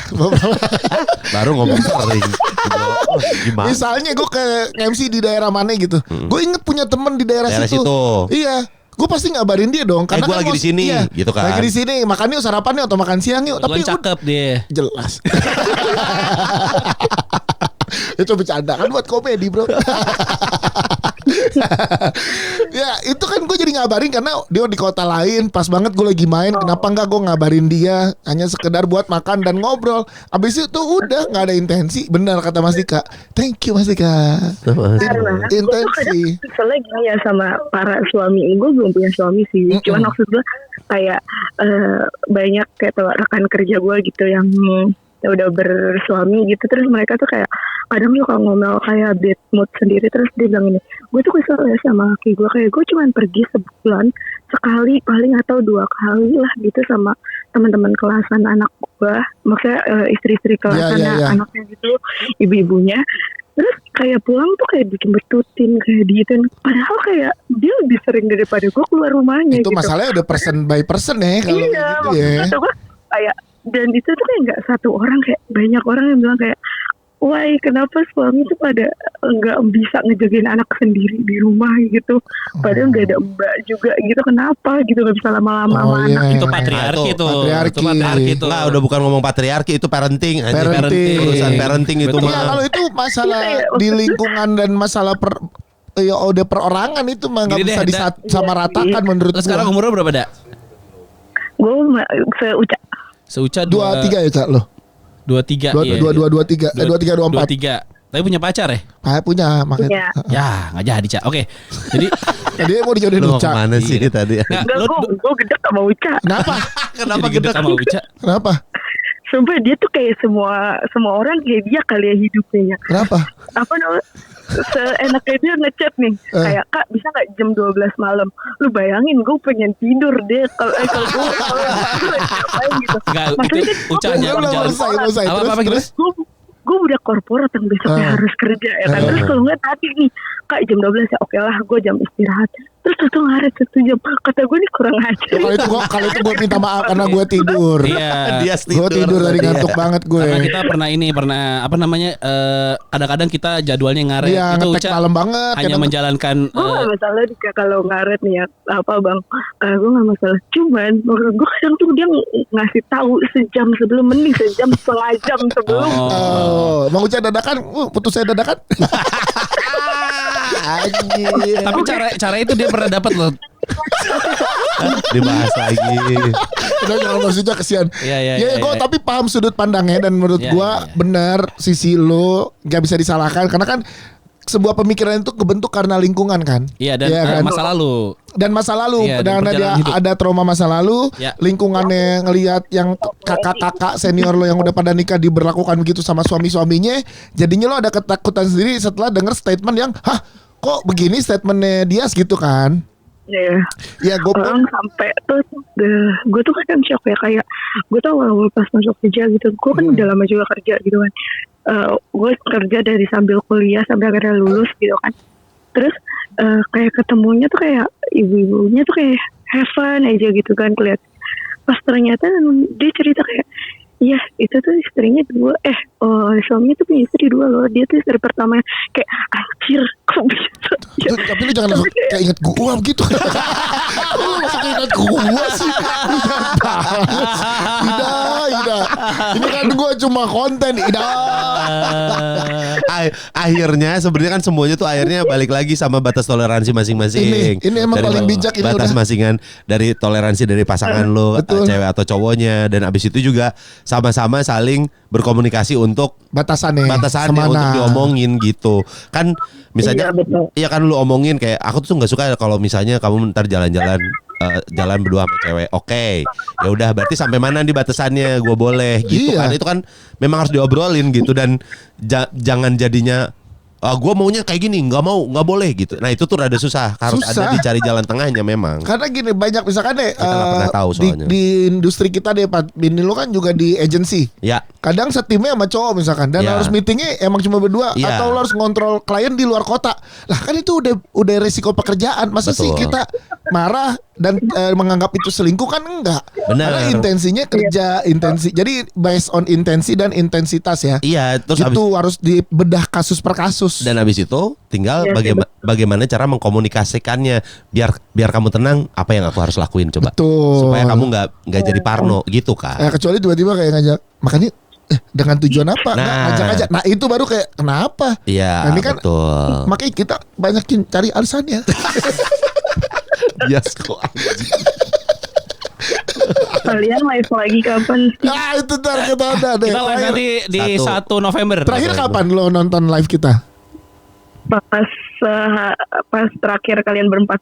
Baru ngomong sering. Gimana? Misalnya gue ke MC di daerah mana gitu, gue inget punya temen di daerah situ. Iya, gue pasti ngabarin dia dong. Karena gue kan lagi di sini, gitu kan. Lagi di sini, makan yuk, sarapan yuk atau makan siang yuk. Tapi cakep dia. Jelas. Itu bercanda kan buat komedi bro. Ya itu kan gue jadi ngabarin karena dia di kota lain, pas banget gue lagi main. Kenapa enggak gue ngabarin dia, hanya sekedar buat makan dan ngobrol. Abis itu udah nggak ada intensi. Benar kata Mas Dika. Thank you Mas Dika. Intensi. Soalnya gini ya sama para suami, gue belum punya suami sih. Cuman maksud gue kayak banyak kayak rekan kerja gue gitu yang udah bersuami gitu, terus mereka tuh kayak kadang suka ngomel kayak bad mood sendiri, terus dia bilang ini, gue tuh kesel ya sama laki gue, kayak gue cuman pergi sebulan sekali paling atau 2 kali lah gitu sama teman-teman kelasan anak gue, maksudnya istri-istri kelasan anaknya gitu, ibu-ibunya. Terus kayak pulang tuh kayak bikin bertutin kayak gitu, padahal kayak dia lebih sering daripada gue keluar rumahnya. Itu gitu. Masalahnya udah person by person ya kalau gitu ya. Gue kayak, dan itu tuh kayak nggak satu orang, kayak banyak orang yang bilang kayak, wah kenapa suami tuh pada nggak bisa ngejagain anak sendiri di rumah gitu, padahal nggak ada mbak juga gitu, kenapa gitu nggak bisa lama-lama sama anak. Itu patriarki tuh. Patriarki itu. Nah, udah bukan ngomong patriarki, itu parenting. Urusan parenting itu mah. Ya kalau itu masalah di lingkungan dan masalah udah perorangan itu mah nggak bisa disamaratakan menurut gue. Sekarang umurnya berapa dak? Gue Seuca 23 ya Cak lo? 23 23 24. Tapi punya pacar ya? Punya makanya. Ya nggak jadi Cak. Oke. Jadi tadi mau dijodohin Uca. Mana sih tadi? Gue gedek sama Uca. Kenapa gedek sama Uca? Kenapa? Sumpah dia tuh kayak semua orang kayak dia kali ya hidupnya. Kenapa? Apa namanya? Seenaknya dia ngechat nih, kayak Kak bisa nggak jam 12 malam? Lu bayangin gue pengen tidur deh kalau gue ngapain gitu. Maksudnya itu Ucanya apa terus? Gue udah korporat yang besoknya harus kerja ya kan. Terus kalau nggak tadi nih Kak jam 12 ya oke lah gue jam istirahat. Terus tuh ngaret 1 jam. Kata gue nih kurang aja. Kalau itu gue minta maaf karena gue tidur. Iya. Gue tidur dari ngantuk banget gue. Karena kita pernah apa namanya kadang-kadang kita jadwalnya ngaret. Iya, itu Uca malam banget. Hanya menjalankan. Gue nggak masalah kalau ngaret nih ya apa bang. Gue nggak masalah. Cuman menurut gue kadang tuh dia ngasih tahu sejam sebelum, mending sejam setengah jam sebelum. Mau Uca dadakan, putus saya dadakan. Tapi cara itu dia pernah dapat loh. Dibahas lagi. Udah jangan maksudnya kesian. Iya. Gue tapi paham sudut pandangnya dan menurut gue benar sisi lo nggak bisa disalahkan karena kan sebuah pemikiran itu kebentuk karena lingkungan kan. Iya dan kan? masa lalu. Dan masa lalu, iya, karena dia hidup. ada trauma masa lalu, lingkungannya ngelihat yang kakak-kakak senior lo yang udah pada nikah diberlakukan begitu sama suami-suaminya, jadinya lo ada ketakutan sendiri setelah denger statement yang, hah kok begini statementnya dia gitu kan? Iya. Ya gue pun sampai tuh, gue tuh kan shock ya, kayak gue tuh awal pas masuk kerja gitu, gue kan udah lama juga kerja gitu kan. Gue kerja dari sambil kuliah sampai akhirnya lulus gitu kan. Terus kayak ketemunya tuh kayak ibu-ibunya tuh kayak have fun aja gitu kan, lihat. Pas ternyata dia cerita kayak, iya itu tuh istrinya 2, suaminya tuh punya istri 2 loh, dia tuh istri pertama. Kayak anjir kok bisa ya. Tapi lu jangan langsung kayak inget gua begitu. Lu langsung inget gua sih. Tidak. Ini kan gue cuma konten. Akhirnya sebenarnya kan semuanya tuh akhirnya balik lagi sama batas toleransi masing-masing. Ini emang dari paling bijak ini batas udah. masingan dari toleransi dari pasangan lo, cewek atau cowoknya, dan abis itu juga sama-sama saling berkomunikasi untuk batasannya untuk diomongin gitu. Kan misalnya iya kan lu omongin kayak aku tuh nggak suka kalau misalnya kamu ntar jalan-jalan jalan berdua sama cewek. Oke, ya udah berarti sampai mana di batasannya gue boleh gitu kan. Itu kan memang harus diobrolin gitu dan jangan jadinya gue maunya kayak gini, nggak boleh gitu. Nah itu tuh rada susah, harus ada dicari jalan tengahnya memang. Karena gini banyak misalkan deh kita nggak pernah tahu soalnya. di industri kita deh Pak, bini lu kan juga di agency. Ya. Kadang setimnya sama cowok misalkan dan harus meetingnya emang cuma berdua atau lo harus ngontrol klien di luar kota. Lah kan itu udah resiko pekerjaan. Masa sih kita marah dan menganggap itu selingkuh kan enggak. Benar. Karena intensinya kerja, Jadi based on intensi dan intensitas ya. Iya, terus itu harus dibedah kasus per kasus. Dan habis itu tinggal bagaimana cara mengkomunikasikannya biar kamu tenang apa yang aku harus lakuin coba. Betul. Supaya kamu nggak jadi parno gitu kan. Kecuali tiba-tiba kayak ngajak makanya dengan tujuan apa? Ngajak-ngajak. Nah itu baru kayak kenapa? Iya, ini kan betul. makanya kita banyakin cari alasannya. Yes kok. Kalian live lagi kapan sih? Itu ntar kita ada deh. Kita live nanti di 1 November. Terakhir kapan lo nonton live kita? Pas terakhir kalian berempat.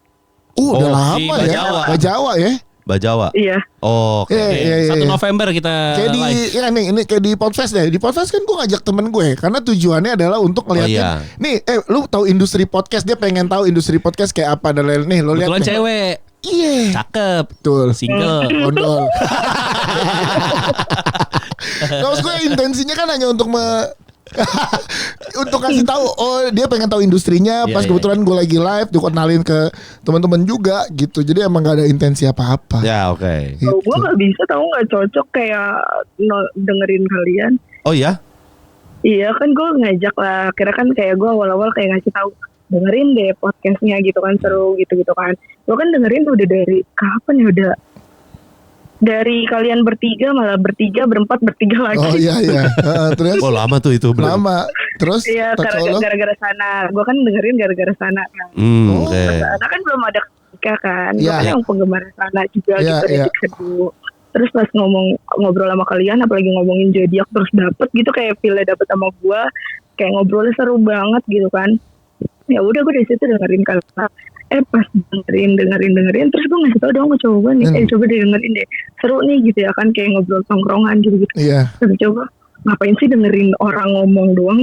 Udah lama ya. Bajawa ya. Bajawa. Iya. Oh, oke. 1 November kita kayak live. Ini kayak di Podfest deh. Di Podfest kan gue ngajak temen gue karena tujuannya adalah untuk ngeliatin. Nih, lu tahu industri podcast, dia pengen tahu industri podcast kayak apa dan lain. Nih, lo lihat. Kebetulan cewek. Iya. Cakep. Betul. Single. Gondol. Maksud gue intensinya kan hanya untuk untuk kasih tahu dia pengen tahu industrinya pas kebetulan gue lagi live dikenalin ke teman-teman juga gitu, jadi emang gak ada intensi apa-apa ya. Oke. Gitu. Gue gak bisa tahu, gak cocok kayak dengerin kalian. Oh ya? Iya kan gue ngajak lah, kira kan kayak gue awal-awal kayak ngasih tahu dengerin deh podcastnya gitu kan, seru gitu kan. Lo kan dengerin udah dari kapan ya, udah dari kalian bertiga malah berempat lagi. Oh iya. Terus lama tuh itu. Lama. Terus iya, gara-gara sana. Gue kan dengerin gara-gara sana kan. Okay. Sana kan belum ada ketika kan. Gue kan yang penggemar sana juga gitu. Terus pas ngobrol sama kalian, apalagi ngomongin zodiak terus dapet gitu, kayak feel dapet sama gue, kayak ngobrolnya seru banget gitu kan. Ya udah gue dari situ dengerin kalian. Pas dengerin terus gue ngasih tau dong ke cowok gue nih, coba dengerin deh, seru nih gitu ya kan, kayak ngobrol tongkrongan gitu. Iya. Tapi coba ngapain sih dengerin orang ngomong doang?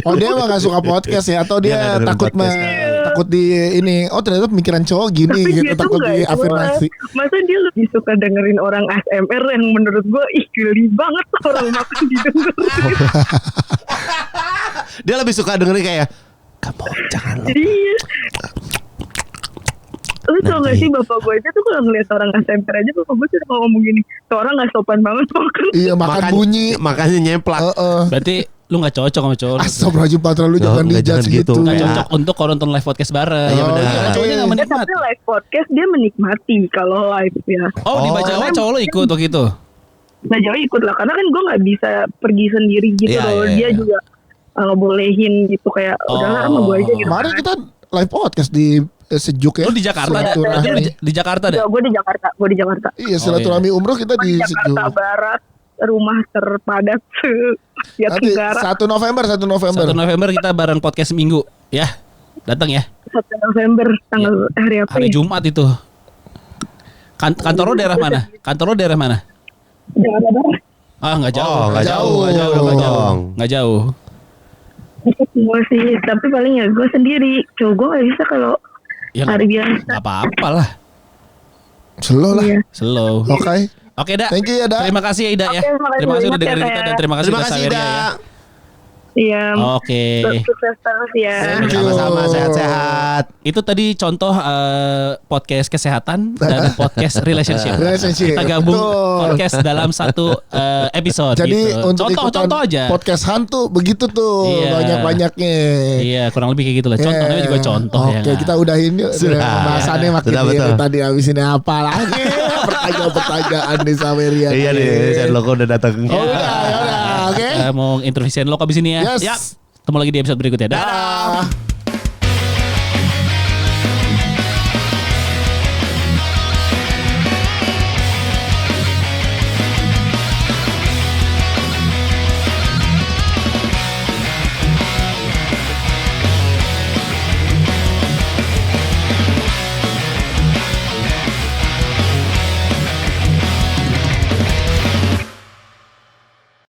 Oh dia emang gak suka podcast ya, atau dia takut di ini, ternyata pemikiran cowok gini gitu, takut diafirmasi. Masa dia lebih suka dengerin orang ASMR yang menurut gue geli banget orang makan didengar. Dia lebih suka dengerin kayak kamu jangan lupa. Iya. Lu tau gak sih bapak gue aja tuh kalau ngeliat orang ASMR aja, bapak gue tuh ngomong gini, tuh orang gak sopan banget makan. Iya, makan bunyi. Makanya nyemplak. Berarti lu gak cocok sama cowok. Astagfirullahaladzim Patra, lu jangan dijudge gitu. Gak cocok untuk kalau nonton live podcast bareng. Iya benar. Cowoknya gak menikmati. Tapi live podcast dia menikmati kalau live ya. Di Bajawa cowok lu ikut waktu itu? Bajawa ikut lah, karena kan gue gak bisa pergi sendiri gitu loh. Dia juga ngebolehin gitu, kayak udahlah sama gue aja gitu. Kemarin kita live podcast di Sejuk ya. Lu di Jakarta ada? Di Jakarta ada? Gue di Jakarta. Iya, silaturahmi umroh kita di Sejuk. Jakarta Barat, rumah terpadat ya Tenggara. 1 November kita bareng podcast minggu ya. Datang ya. 1 November tanggal hari apa? Hari Jumat itu. Kantor lo daerah mana? Jakarta Barat. Enggak jauh. Enggak jauh. Gue sih, tapi paling ya gue sendiri. Cowok gue gak bisa kalau hari biasa. Gak apa-apa lah. Slow lah. Iya. Slow. Oke, Da. Thank you ya, Da. Terima kasih ya, Ida ya. Terima kasih udah dengerin kita dan terima kasih udah Saweria ya. Iya. Oke. Sukses terus ya. Sama-sama, sehat-sehat. Itu tadi contoh podcast kesehatan dan podcast relationship. Kita gabung podcast dalam satu episode. Jadi gitu. untuk contoh aja. Podcast hantu begitu tuh banyak-banyaknya. Iya, kurang lebih kayak gitu lah. Contoh namanya juga contoh. Oke, kita udahin yuk. Pembahasannya makin tadi abis ini apa lagi. Pertanyaan nih Saweria. Iya nih, Sen Loko udah datang. Oh udah, oke. Mau interview Sen Loko abis ini ya. Yes. Ya. Ketemu lagi di episode berikutnya. Dadah.